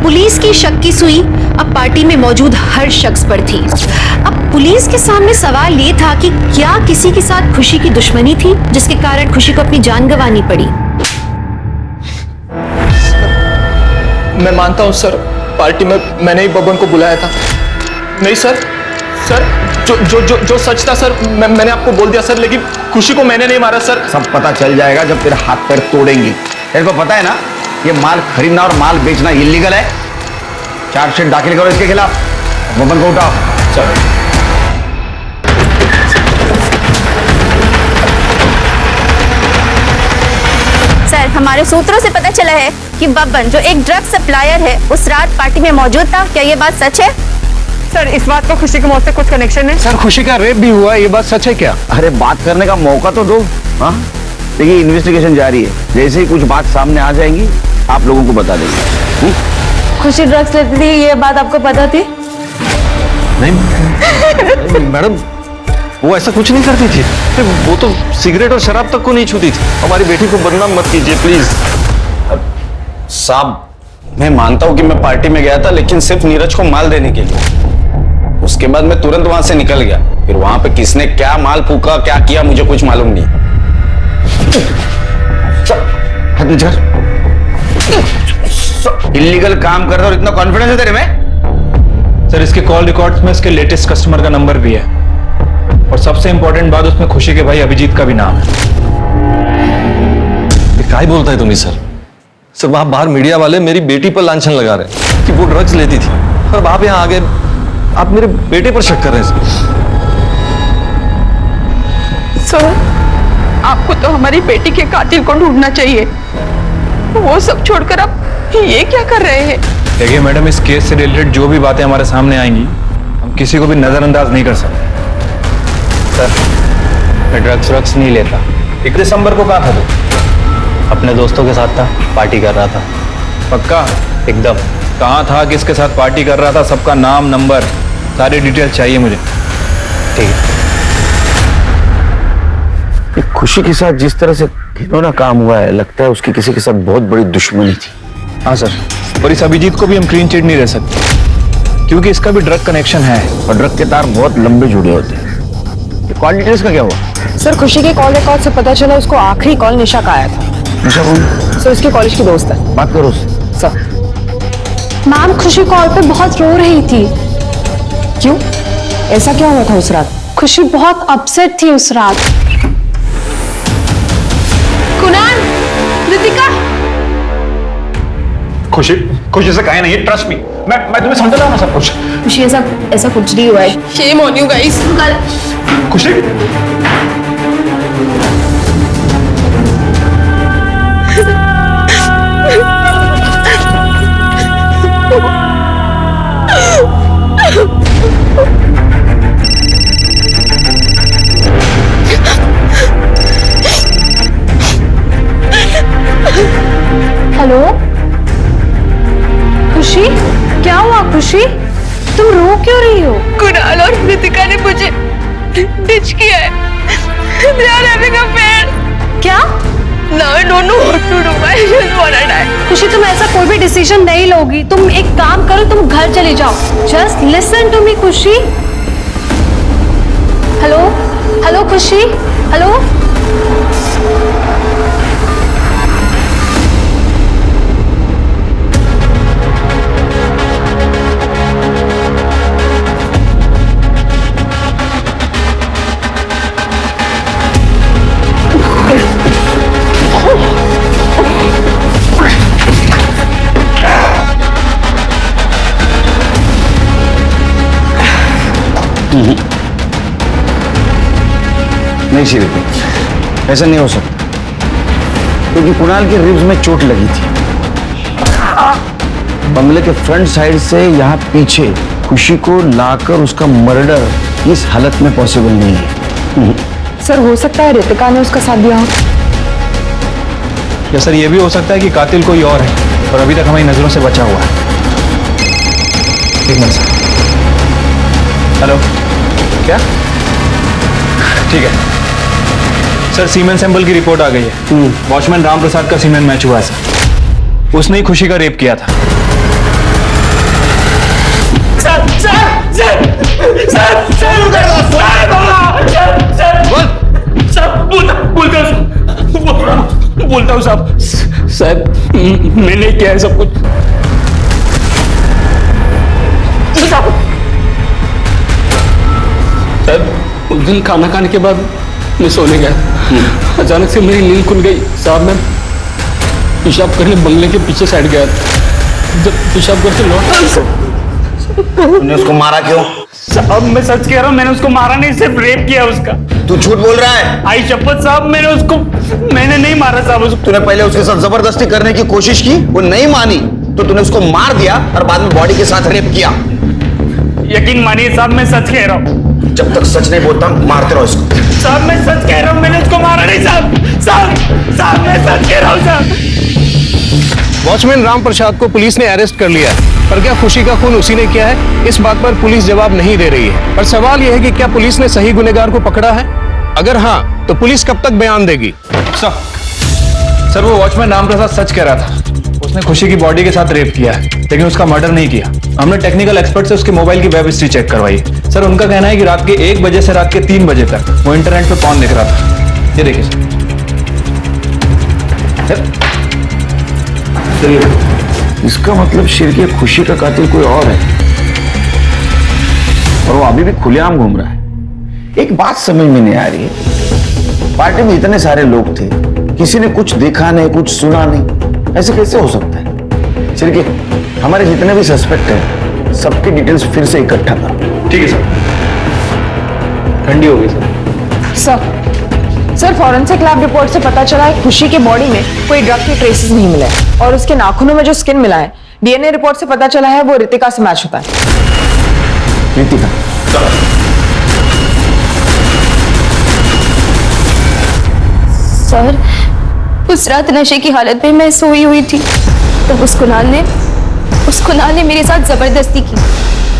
पुलिस की शक की सुई अब पार्टी में मौजूद हर शख्स पर थी। अब पुलिस के सामने सवाल ये था कि क्या किसी के साथ खुशी की दुश्मनी थी जिसके कारण खुशी को अपनी जान गंवानी पड़ी। मैं मानता हूँ सर, पार्टी में मैंने ही बब्बन को बुलाया था। नहीं सर, जो सच था सर, मैंने आपको बोल दिया सर, लेकिन खुशी को मैंने नहीं मारा सर। सब पता चल जाएगा जब तेरे हाथ पैर तोड़ेंगे। तेरे को पता है ना, ये माल खरीदना और माल बेचना इलीगल है। चार्जशीट दाखिल करो इसके खिलाफ। बब्बन को उठाओ। सर सर, हमारे सूत्रों से पता चला है कि बब्बन जो एक ड्रग सप्लायर है उस रात पार्टी में मौजूद था। क्या ये बात सच है? सर इस बात का खुशी की मौत से कुछ कनेक्शन है? सर खुशी का रेप भी हुआ, ये बात सच है क्या? अरे बात करने का मौका तो दो। हाँ, देखिए इन्वेस्टिगेशन जारी है, जैसे ही कुछ बात सामने आ जाएंगी आप लोगों को बता देंगे। खुशी ड्रग्स लेती थी, ये बात आपको पता थी? नहीं मैडम, वो ऐसा कुछ नहीं करती थी। वो तो सिगरेट और शराब तक को नहीं छूती थी। हमारी बेटी को बदनाम मत कीजिए प्लीज। साहब, मैं मानता हूं कि मैं पार्टी में गया था, लेकिन सिर्फ नीरज को माल देने के लिए। उसके बाद मैं तुरंत वहां से निकल गया। फिर वहां पे किसने क्या माल फूका, क्या किया, मुझे कुछ मालूम नहीं। इलीगल काम कर रहा और इतना कॉन्फिडेंस है तेरे में? सर इसके कॉल रिकॉर्ड्स में इसके लेटेस्ट कस्टमर का नंबर भी है, और सबसे इंपॉर्टेंट बात, उसमें खुशी के भाई अभिजीत का भी नाम है। क्या ही बोलता है तुम्हें सर? सर वहां बाहर मीडिया वाले मेरी बेटी पर लांछन लगा रहे हैं कि वो ड्रग्स लेती थी, और आप यहाँ आगे आप मेरे बेटे पर शक कर रहे हैं। सर आपको तो हमारी बेटी के कातिल को ढूंढना चाहिए, वो सब छोड़कर आप ये क्या कर रहे हैं? देखिए मैडम, इस केस से रिलेटेड जो भी बातें हमारे सामने आएंगी, हम किसी को भी नजरअंदाज नहीं कर सकते। सर मैं ड्रग्स नहीं लेता। 1 दिसंबर को कहाँ था तू? अपने दोस्तों के साथ था, पार्टी कर रहा था। पक्का? एकदम। कहाँ था, किसके साथ पार्टी कर रहा था, सबका नाम, नंबर, सारी डिटेल चाहिए मुझे। ठीक है। खुशी के साथ जिस तरह से घिनौना काम हुआ है, लगता है उसकी किसी के साथ बहुत बड़ी दुश्मनी थी। हाँ सर, और इस अभिजीत को भी हम क्लीन चिट नहीं रह सकते, क्योंकि इसका भी ड्रग कनेक्शन है, और ड्रग के तार बहुत लंबे जुड़े होते हैं। कॉल डिटेल्स का क्या हुआ? सर खुशी के कॉल रिकॉर्ड से पता चला उसको आखिरी कॉल निशा का आया था। निशा कौन? सर उसके कॉलेज की दोस्त है। बात करो सर। मैम, खुशी कॉल पे बहुत रो रही थी। क्यों? ऐसा क्या हुआ था उस रात? खुशी बहुत अपसेट थी उस रात। कुणाल, रितिका, खुशी से कहे नहीं, ट्रस्ट मी, मैं तुम्हें समझा रहा हूँ सब कुछ। खुशी ऐसा कुछ नहीं हुआ है। Shame on you guys. खुशी क्यों रही हो? कुणाल और रितिका ने मुझे डिच किया है। They are having an affair. क्या? Now I don't know what to do. I just wanna die. खुशी, तुम ऐसा कोई भी डिसीजन नहीं लोगी। तुम एक काम करो, तुम घर चले जाओ। जस्ट लिसन टू मी खुशी। हेलो हेलो खुशी, हेलो। नहीं श्रीति, ऐसा नहीं हो सकता क्योंकि कुणाल के रिब्स में चोट लगी थी। बंगले के फ्रंट साइड से यहाँ पीछे खुशी को लाकर उसका मर्डर इस हालत में पॉसिबल नहीं है। सर हो सकता है रितिका ने उसका साथ दिया हो। या सर ये भी हो सकता है कि कातिल कोई और है और अभी तक हमारी नजरों से बचा हुआ है। एक मिनट सर। हेलो, क्या? ठीक है सर, सीमेन सैंपल की रिपोर्ट आ गई है। वॉचमैन राम प्रसाद का सीमेन मैच हुआ है सर। उसने ही खुशी का रेप किया था। बोलता हूँ साहब, मैंने किया है सब कुछ। साहब, उस दिन खाना खाने के बाद मैं सोने गया। अचानक से मेरी नींद खुल गई। साहब मैं पेशाब करने बंगले के पीछे साइड गया। जब पेशाब करके लौटा, तूने उसको मारा क्यों? साहब मैं सच कह रहा हूँ, मैंने उसको मारा नहीं, सिर्फ रेप किया उसका। तू झूठ बोल रहा है? आई शपथ साहब, मैंने नहीं मारा साहब उसको। तूने पहले उसके साथ जबरदस्ती करने की कोशिश की, वो नहीं मानी तो तूने उसको मार दिया और बाद में बॉडी के साथ रेप किया। यकीन मानिए साहब, मैं सच कह रहा हूँ। जब तक सच नहीं बोलता मारते रहो इसको। साहब मैं सच कह रहा हूँ, मैंने उसको मारा नहीं साहब मैं सच कह रहा हूँ साहब। वॉचमैन राम प्रसाद को पुलिस ने अरेस्ट कर लिया है, पर क्या खुशी का खून उसी ने किया है, इस बात पर पुलिस जवाब नहीं दे रही है। पर सवाल यह है कि क्या पुलिस ने सही गुनहगार को पकड़ा है? अगर हाँ, तो पुलिस कब तक बयान देगी? सर वो वॉचमैन राम प्रसाद सच कह रहा था। उसने खुशी की बॉडी के साथ रेप किया है, लेकिन उसका मर्डर नहीं किया। हमने टेक्निकल एक्सपर्ट से उसके मोबाइल की वेब हिस्ट्री चेक करवाई। सर उनका कहना है कि रात के 1 बजे से रात के 3 बजे तक वो इंटरनेट पे पॉर्न देख रहा था। ये देखिए सर। इसका मतलब शिरकी खुशी का कातिल कोई और है और वो अभी भी खुलेआम घूम रहा है। एक बात समझ में नहीं आ रही है, पार्टी में इतने सारे लोग थे, किसी ने कुछ देखा नहीं, कुछ सुना नहीं, ऐसे कैसे हो सकता है? शिरकी, हमारे जितने भी सस्पेक्ट हैं सबकी डिटेल्स फिर से इकट्ठा करो। ठीक है सर। ठंडी हो गई सर फॉरेंसिक लैब रिपोर्ट से पता चला है खुशी के बॉडी में कोई ड्रग के ट्रेसेस नहीं मिले और उसके नाखूनों में जो स्किन मिला है, डीएनए रिपोर्ट से पता चला है वो रितिका से मैच होता है। रितिका? सर उस रात नशे की हालत में मैं सोई हुई थी, तब उस कुणाल ने मेरे साथ जबरदस्ती की,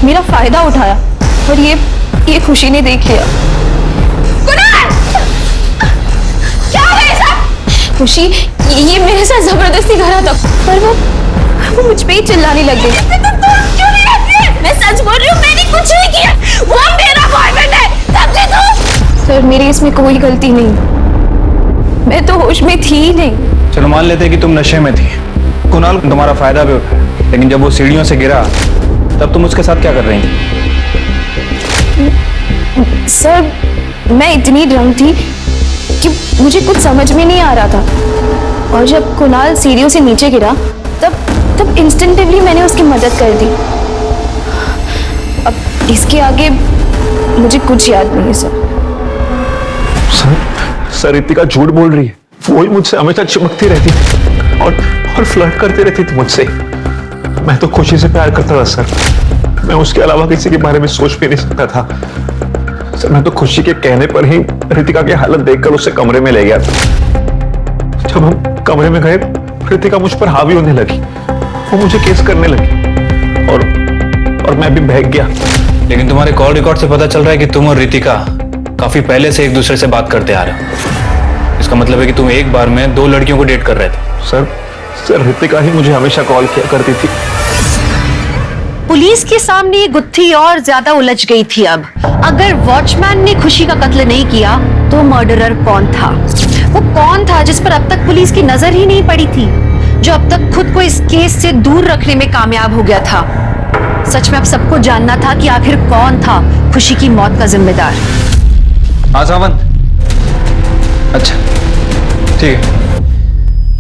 मेरा फायदा उठाया और ये खुशी ने देख लिया। कुणाल! क्या है सब? खुशी ये मेरे साथ जबरदस्ती कर रहा था, पर वो मुझ पे ही चिल्लाने लग गई। क्यों नहीं रहती है? मैं सच बोल रही हूँ, मैंने कुछ नहीं किया, वो मेरा बॉयफ्रेंड है, समझे तुम? सर मेरी इसमें कोई गलती नहीं, मैं तो होश में थी ही नहीं। चलो मान लेते हैं कि तुम नशे में थी, कुणाल तुम्हारा फायदा भी उठाया, लेकिन जब वो सीढ़ियों से गिरा तब तुम उसके साथ क्या कर रही थी? सर मैं इतनी ड्रंक थी कि मुझे कुछ समझ में नहीं आ रहा था, और जब कुणाल सीढ़ियों से नीचे गिरा तब इंस्टेंटिवली मैंने उसकी मदद कर दी। अब इसके आगे मुझे कुछ याद नहीं है सर। सर रितिका झूठ बोल रही है, वो ही मुझसे हमेशा चिपकती रहती थी और फ्लर्ट करती रहती थी मुझसे। मैं तो खुशी से प्यार करता था सर, मैं उसके अलावा किसी के बारे में सोच भी नहीं सकता था सर। मैं तो खुशी के कहने पर ही रितिका की हालत देखकर उसे कमरे में ले गया था। जब हम कमरे में गए, रितिका मुझ पर हावी होने लगी, वो मुझे केस करने लगी और मैं भी बहक गया। लेकिन तुम्हारे कॉल रिकॉर्ड से पता चल रहा है कि तुम और रितिका काफी पहले से एक दूसरे से बात करते आ रहे हो। इसका मतलब है कि तुम एक बार में 2 लड़कियों को डेट कर रहे थे। सर रितिका ही मुझे हमेशा कॉल किया करती थी। पुलिस के सामने ये गुत्थी और ज्यादा उलझ गई थी। अब अगर वॉचमैन ने खुशी का कत्ल नहीं किया तो मर्डरर कौन था? वो कौन था जिस पर अब तक पुलिस की नजर ही नहीं पड़ी थी, जो अब तक खुद को इस केस से दूर रखने में कामयाब हो गया था? सच में अब सबको जानना था कि आखिर कौन था खुशी की मौत का जिम्मेदार। हाँ सावंत, अच्छा ठीक है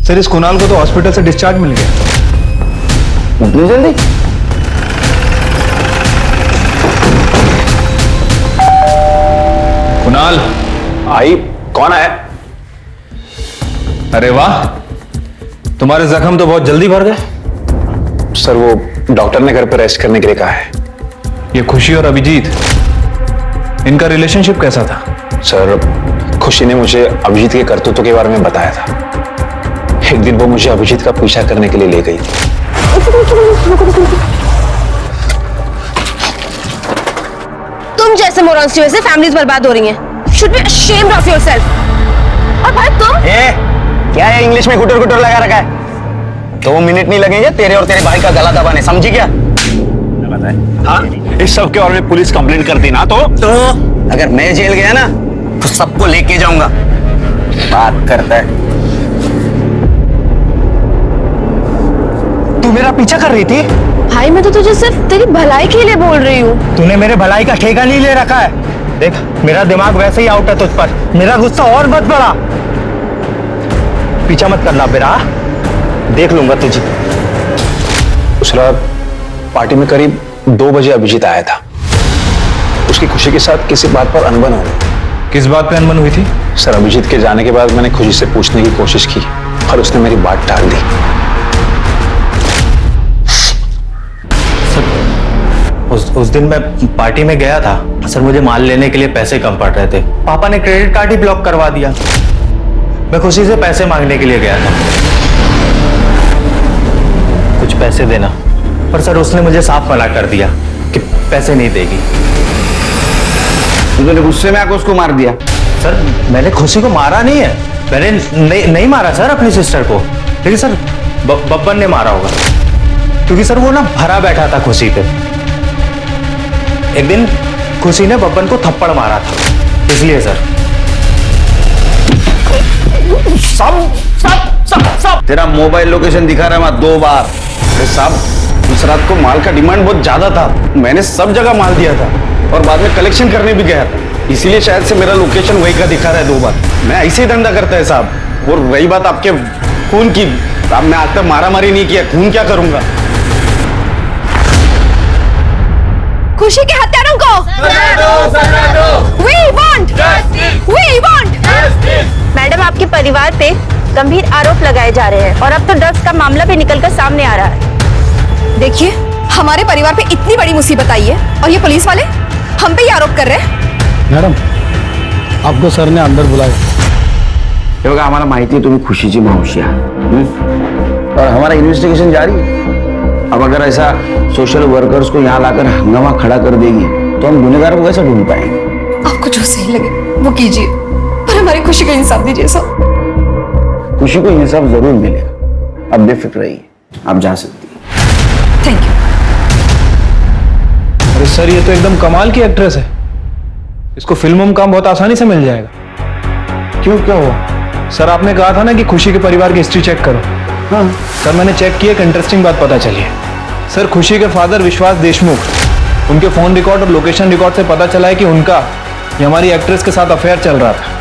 सर। इस कुणाल को तो हॉस्पिटल से डिस्चार्ज मिल गया। इतनी जल्दी? कुणाल आई, कौन है? अरे वाह, तुम्हारे जख्म तो बहुत जल्दी भर गए। सर वो डॉक्टर ने घर पे रेस्ट करने के लिए कहा है। ये खुशी और अभिजीत, इनका रिलेशनशिप कैसा था? सर खुशी ने मुझे अभिजीत के करतूतों के बारे में बताया था। एक दिन वो मुझे अभिजीत का पीछा करने के लिए ले गई थी। तुम जैसे मोरॉन्स की वजह से फैमिलीज बर्बाद हो रही हैं। Should be ashamed of yourself। और भाई तुम क्या है इंग्लिश में गुटर गुटर लगा रखा है? 2 मिनट नहीं लगेंगे तेरे और तेरे भाई का गला दबाने, समझी क्या? हाँ, इस सब के बारे में पुलिस कंप्लेंट करती ना तो अगर मैं जेल गया ना तो सबको लेके जाऊंगा। बात करता है। तू मेरा पीछा कर रही थी? भाई मैं तो तुझे सिर्फ तेरी भलाई के लिए बोल रही हूँ। तूने मेरे भलाई का ठेका नहीं ले रखा है। देख मेरा दिमाग वैसे ही आउट है तुझ पर, मेरा गुस्सा और मत बढ़ा। पीछा मत करना बेरा, देख लूंगा तुझे। उस रात पार्टी में करीब 2 बजे अभिजीत आया था। उसकी खुशी के साथ किसी बात पर अनबन हो गई। किस बात पे अनबन हुई थी? सर अभिजीत के जाने के बाद मैंने खुशी से पूछने की कोशिश की पर उसने मेरी बात टाल दी। उस दिन मैं पार्टी में गया था सर, मुझे माल लेने के लिए पैसे कम पड़ रहे थे। पापा ने क्रेडिट कार्ड ही ब्लॉक करवा दिया। मैं खुशी से पैसे मांगने के लिए गया था, कुछ पैसे देना, पर सर उसने मुझे साफ मना कर दिया कि पैसे नहीं देगी। तूने गुस्से में आकर उसको मार दिया? सर मैंने खुशी को मारा नहीं है, मैंने नहीं मारा सर अपनी सिस्टर को, लेकिन सर बब्बन ने मारा होगा, क्योंकि सर वो ना भरा बैठा था खुशी पे। एक दिन खुशी ने बब्बन को थप्पड़ मारा था, इसलिए सर। सब तेरा मोबाइल लोकेशन दिखा रहा है मैं 2 बार। अरे साहब उस रात को माल का डिमांड बहुत ज्यादा था, मैंने सब जगह माल दिया था और बाद में कलेक्शन करने भी गया था, इसीलिए शायद से मेरा लोकेशन वही का दिखा रहा है 2 बार। मैं ऐसे ही धंधा करता है साहब। और रही बात आपके खून की, अब मैं आज तक मारा मारी नहीं किया, खून क्या करूंगा? खुशी के हत्यारों को We want मैडम आपके परिवार पे गंभीर आरोप लगाए जा रहे हैं और अब तो ड्रग्स का मामला भी निकलकर सामने आ रहा है। देखिए हमारे परिवार पे इतनी बड़ी मुसीबत आई है और ये पुलिस वाले हम पे ही आरोप कर रहे हैं। मॅडम आपको सर ने अंदर बुलाया। हे बघा आम्हाला माहिती आहे तुम्ही खुशीची मावशी आहात और हमारा इन्वेस्टिगेशन जारी है। अब अगर ऐसा सोशल वर्कर्स को यहाँ लाकर हंगामा खड़ा कर देगी तो हम गुनहगारों को कैसे ढूंढ पाएंगे? आपको जो सही लगे वो कीजिए, पर हमारी खुशी का इंसाफ दीजिए साहब। खुशी को इंसाफ जरूर मिलेगा, अब बेफिक्र रहिए, आप जा सकती हैं। Thank you. अरे सर ये तो एकदम कमाल की एक्ट्रेस है, इसको फिल्मों में काम बहुत आसानी से मिल जाएगा। क्यों, क्या हुआ? सर आपने कहा था ना कि खुशी के परिवार की हिस्ट्री चेक करो। हाँ सर मैंने चेक किया, एक इंटरेस्टिंग बात पता चली है। सर खुशी के फादर विश्वास देशमुख, उनके फोन रिकॉर्ड और लोकेशन रिकॉर्ड से पता चला है कि उनका ये हमारी एक्ट्रेस के साथ अफेयर चल रहा था।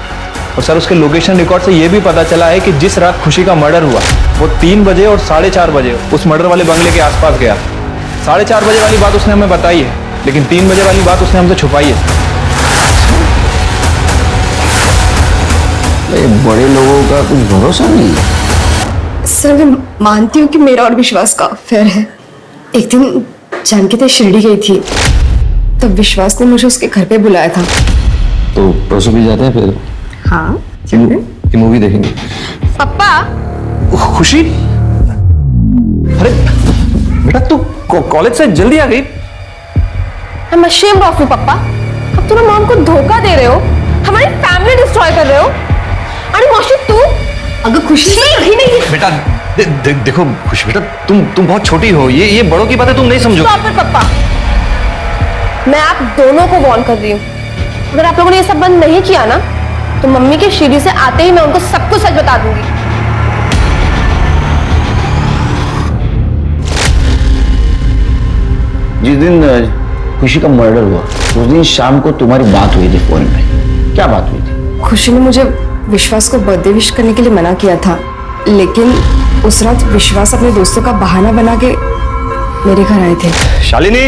और सर उसके लोकेशन रिकॉर्ड से यह भी पता चला है कि जिस रात खुशी का मर्डर हुआ वो 3 बजे और 4:30 बजे उस मर्डर वाले बंगले के आसपास गया। 4:30 बजे वाली बात उसने हमें बताई है, लेकिन 3 बजे वाली बात उसने हमसे छुपाई है। बड़े लोगों का कुछ भरोसा नहीं है। सर मैं मानती हूँ कि मेरा और विश्वास का अफेयर है। एक दिन जानकी ते शिरडी गई थी, तब विश्वास ने मुझे उसके घर पे बुलाया था। तो परसों भी जाते हैं फिर? हाँ की मूवी देखेंगे। पापा खुशी, अरे बेटा तू कॉलेज से जल्दी आ गई? I'm ashamed of you, पापा। अब तुम मॉम को धोखा दे रहे हो, हमारी फैमिली डिस्ट्रॉय कर रहे हो। अरे मौसी तू अगर खुशी ही नहीं है। बेटा देखो खुशी बेटा, तुम बहुत छोटी हो, ये बड़ों की बातें तुम नहीं समझो। Stop it, पापा। मैं आप दोनों को वार्न कर रही हूँ, अगर आप लोगों ने ये सब बंद नहीं किया ना तो मम्मी के सीढ़ी से आते ही मैं उनको सब कुछ सच बता दूंगी। जिस दिन खुशी का मर्डर हुआ उस दिन शाम को तुम्हारी बात हुई थी फोन पे, क्या बात हुई थी? खुशी ने मुझे विश्वास को बर्थडे विश करने के लिए मना किया था, लेकिन उस रात विश्वास अपने दोस्तों का बहाना बना के मेरे घर आए थे। शालिनी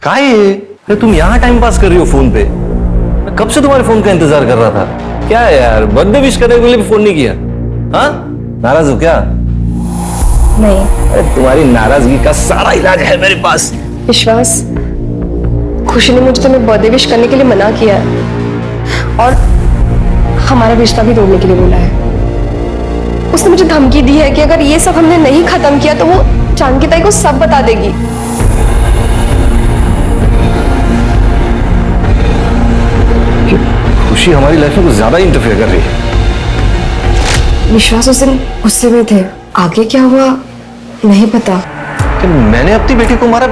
कहाँ है ये? अरे तुम यहाँ टाइम पास कर रही हो फोन पे? मैं कब से तुम्हारे फोन का इंतजार कर रहा था। क्या है यार, बर्थडे विश करने के लिए भी फोन नहीं किया? हाँ, नाराज हो क्या? नहीं। अरे तुम्हारी नाराजगी का सारा इलाज है मेरे पास। विश्वास, खुशी ने मुझे तुम्हें बर्थडे विश करने के लिए मना किया है और हमारा रिश्ता भी तोड़ने के लिए बोला है। उसने मुझे धमकी दी है कि अगर ये सब हमने नहीं खत्म किया तो वो जानकी ताई को सब बता देगी। खुशी हमारी लाइफ में कुछ ज्यादा इंटरफेयर कर रही है। विश्वास उस दिन गुस्से में थे, आगे क्या हुआ नहीं पता। कि मैंने अपनी बेटी को मारा?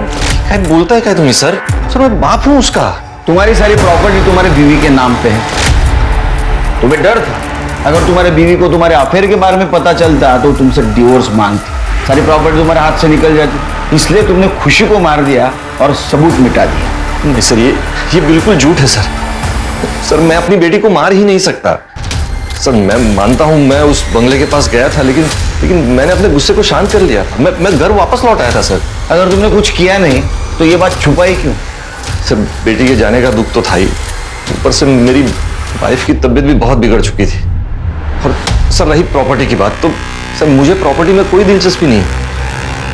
क्या बोलता है क्या तुम्हें? सर मैं बाप हूं उसका। तुम्हारी सारी प्रॉपर्टी तुम्हारे बीवी के नाम पे है। तुम्हें डर था अगर तुम्हारे बीवी को तुम्हारे अफेयर के बारे में पता चलता तो तुमसे डिवोर्स मांगती, सारी प्रॉपर्टी तुम्हारे हाथ से निकल जाती, इसलिए तुमने खुशी को मार दिया और सबूत मिटा दिया। नहीं सर, ये बिल्कुल झूठ है सर, मैं अपनी बेटी को मार ही नहीं सकता। सर मैं मानता हूं मैं उस बंगले के पास गया था, लेकिन मैंने अपने गुस्से को शांत कर लिया था। मैं घर वापस लौट आया था सर। अगर तुमने कुछ किया नहीं तो ये बात छुपाई क्यों? सर बेटी के जाने का दुख तो था ही, ऊपर से मेरी वाइफ की तबीयत भी बहुत बिगड़ चुकी थी। और सर रही प्रॉपर्टी की बात, तो सर मुझे प्रॉपर्टी में कोई दिलचस्पी नहीं।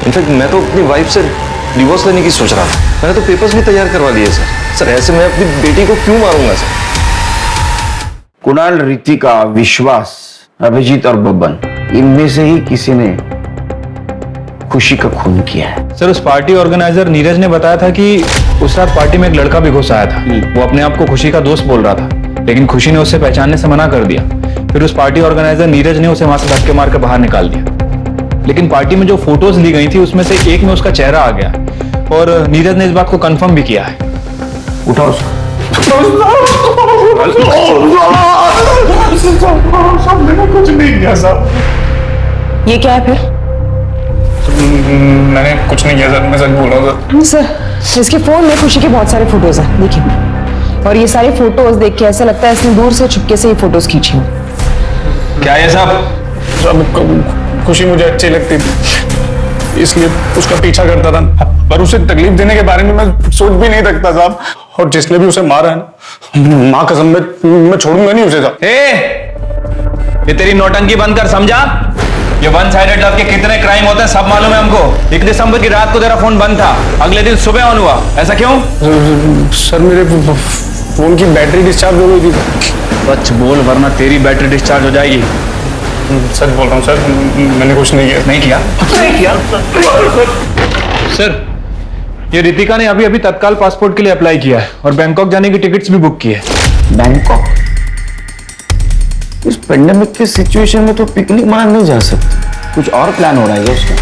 इनफैक्ट मैं तो अपनी वाइफ से डिवोर्स लेने की सोच रहा था। मैंने तो पेपर्स भी तैयार करवा लिए सर। ऐसे मैं अपनी बेटी को क्यों मारूंगा सर? कुणाल, रितिका, विश्वास, अभिजीत और बब्बन, इनमें से ही किसी ने खुशी का खून किया है। सर उस पार्टी ऑर्गेनाइजर नीरज ने बताया था कि उस रात पार्टी में एक लड़का भी घुस आया था। वो अपने आप को खुशी का दोस्त बोल रहा था, लेकिन खुशी ने उसे पहचानने से मना कर दिया। फिर उस पार्टी ऑर्गेनाइजर नीरज ने उसे वहां से धक्के मार कर बाहर निकाल दिया। लेकिन पार्टी में जो फोटोज ली गई थी उसमें से एक में उसका चेहरा आ गया और नीरज ने इस बात को कंफर्म भी किया है। उठाओ कुछ नहीं किया साहब। ये क्या है फिर? मैंने कुछ नहीं किया सर, मैं सच बोल रहा हूँ सर, इसके फोन में खुशी के बहुत सारे फोटोज हैं, देखिए। और ये सारे फोटोज देख के ऐसा लगता है इसने दूर से छुपके से ये फोटोज खींची हैं। क्या है साहब? खुशी मुझे अच्छी लगती थी, इसलिए उसका पीछा करता था, पर उसे तकलीफ देने के बारे में मैं सोच भी नहीं सकता साहब। और जिसने भी उसे मारा है ना, माँ कसम मैं छोड़ूंगा नहीं उसे साहब। ये तेरी नौटंकी बंद कर, समझा? ये वन साइडेड लव के कितने क्राइम होते हैं सब मालूम है हमको। 1 दिसंबर की रात को तेरा फोन बंद था, अगले दिन सुबह ऑन हुआ, ऐसा क्यों? सर मेरे फोन की बैटरी डिस्चार्ज हो गई थी। सच बोल वरना तेरी बैटरी डिस्चार्ज हो जाएगी। सच बोल रहा हूँ सर, मैंने कुछ नहीं किया। नहीं किया? नहीं किया सर ये रितिका ने अभी तत्काल पासपोर्ट के लिए अप्लाई किया है और बैंकॉक जाने की टिकट्स भी बुक की है। बैंकॉक? इस पेंडेमिक की सिचुएशन में तो पिकनिक मनाने नहीं जा सकते, कुछ और प्लान हो रहा है उसका।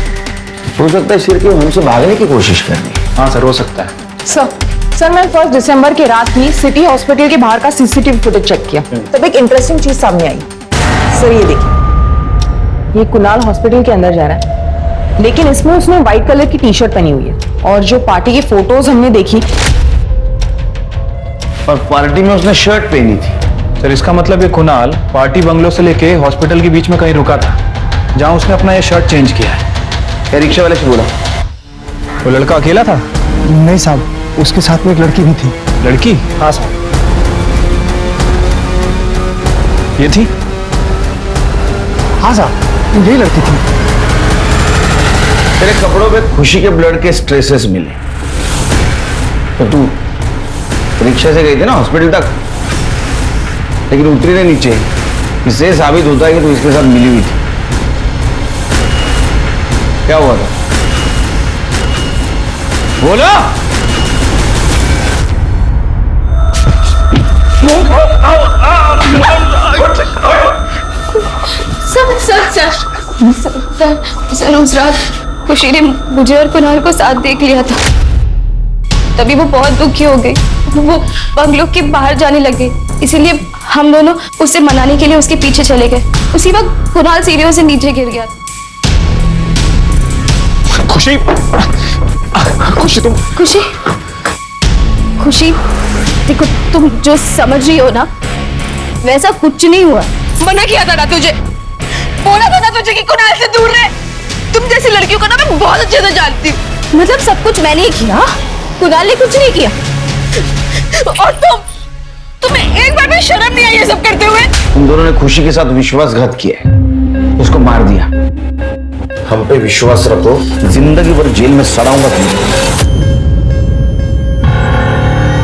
हो सकता है सिर्फ हमसे भागने की कोशिश कर रही है। हाँ सर, हो सकता है। सर मैं 1 दिसंबर की रात ही सिटी हॉस्पिटल के बाहर का सीसीटीवी फुटेज चेक किया, तब एक इंटरेस्टिंग चीज सामने आई। सर ये देखिए, ये कुणाल हॉस्पिटल के अंदर जा रहा है, लेकिन इसमें उसने व्हाइट कलर की टी शर्ट पहनी हुई है। और जो पार्टी की फोटोज हमने देखी, और पार्टी में उसने शर्ट पहनी थी। सर इसका मतलब ये कुणाल पार्टी बंगलो से लेके हॉस्पिटल के बीच में कहीं रुका था, जहां उसने अपना ये शर्ट चेंज किया है। क्या रिक्शा वाले से बोला? वो लड़का अकेला था? नहीं साहब, उसके साथ में एक लड़की भी थी। लड़की? हाँ साहब। ये थी? हाँ साहब, यही लड़की थी। तेरे कपड़ों पे खुशी के ब्लड के स्ट्रेसेस मिले, तो तू रिक्शा से गई थी ना हॉस्पिटल तक, लेकिन उतरी नहीं नीचे। इससे साबित होता है कि तू इसके साथ मिली हुई थी। क्या हुआ था? बोलो। सर उस रात खुशी ने मुझे और कुणाल को साथ देख लिया था, तभी वो बहुत दुखी हो गई। वो बंगलो के बाहर जाने लगे, इसीलिए हम दोनों उसे मनाने के लिए उसके पीछे चले गए। उसी वक्त कुणाल सीढ़ियों से नीचे गिर गया। खुशी, खुशी तुम खुशी देखो, तुम जो समझ रही हो ना वैसा कुछ नहीं हुआ। मना किया था ना तुझे, बोला था ना तुझे कि कुणाल से दूर रहे। तुम जैसी लड़कियों को ना मैं बहुत अच्छे से जानती हूँ। मतलब सब कुछ मैंने ही किया, कुणाल ने कुछ नहीं किया। और तुम्हें एक बार भी शर्म नहीं आई ये सब करते हुए? तुम दोनों ने खुशी के साथ विश्वासघात किया है, उसको मार दिया। हम पे विश्वास रखो, जिंदगी भर जेल में सड़ाऊंगा तुम्हें।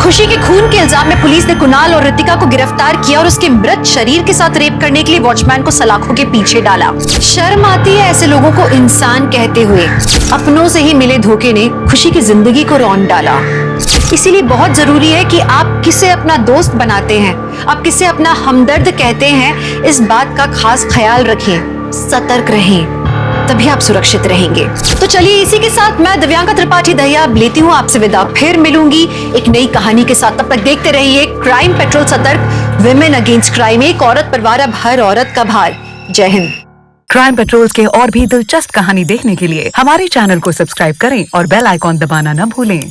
खुशी के खून के इल्जाम में पुलिस ने कुणाल और रितिका को गिरफ्तार किया और उसके मृत शरीर के साथ रेप करने के लिए वॉचमैन को सलाखों के पीछे डाला। शर्म आती है ऐसे लोगों को इंसान कहते हुए। अपनों से ही मिले धोखे ने खुशी की जिंदगी को रौंद डाला। इसीलिए बहुत जरूरी है कि आप किसे अपना दोस्त बनाते हैं, आप किसे अपना हमदर्द कहते हैं, इस बात का खास ख्याल रखें, सतर्क रहें, तभी आप सुरक्षित रहेंगे। तो चलिए इसी के साथ मैं दिव्यांका त्रिपाठी दहिया अब लेती हूँ आपसे विदा। फिर मिलूंगी एक नई कहानी के साथ। तब तक देखते रहिए क्राइम पेट्रोल सतर्क, विमेन अगेंस्ट क्राइम, एक औरत परिवार अब हर औरत का भार। जय हिंद। क्राइम पेट्रोल के और भी दिलचस्प कहानी देखने के लिए हमारे चैनल को सब्सक्राइब करें और बेल आइकॉन दबाना न भूलें।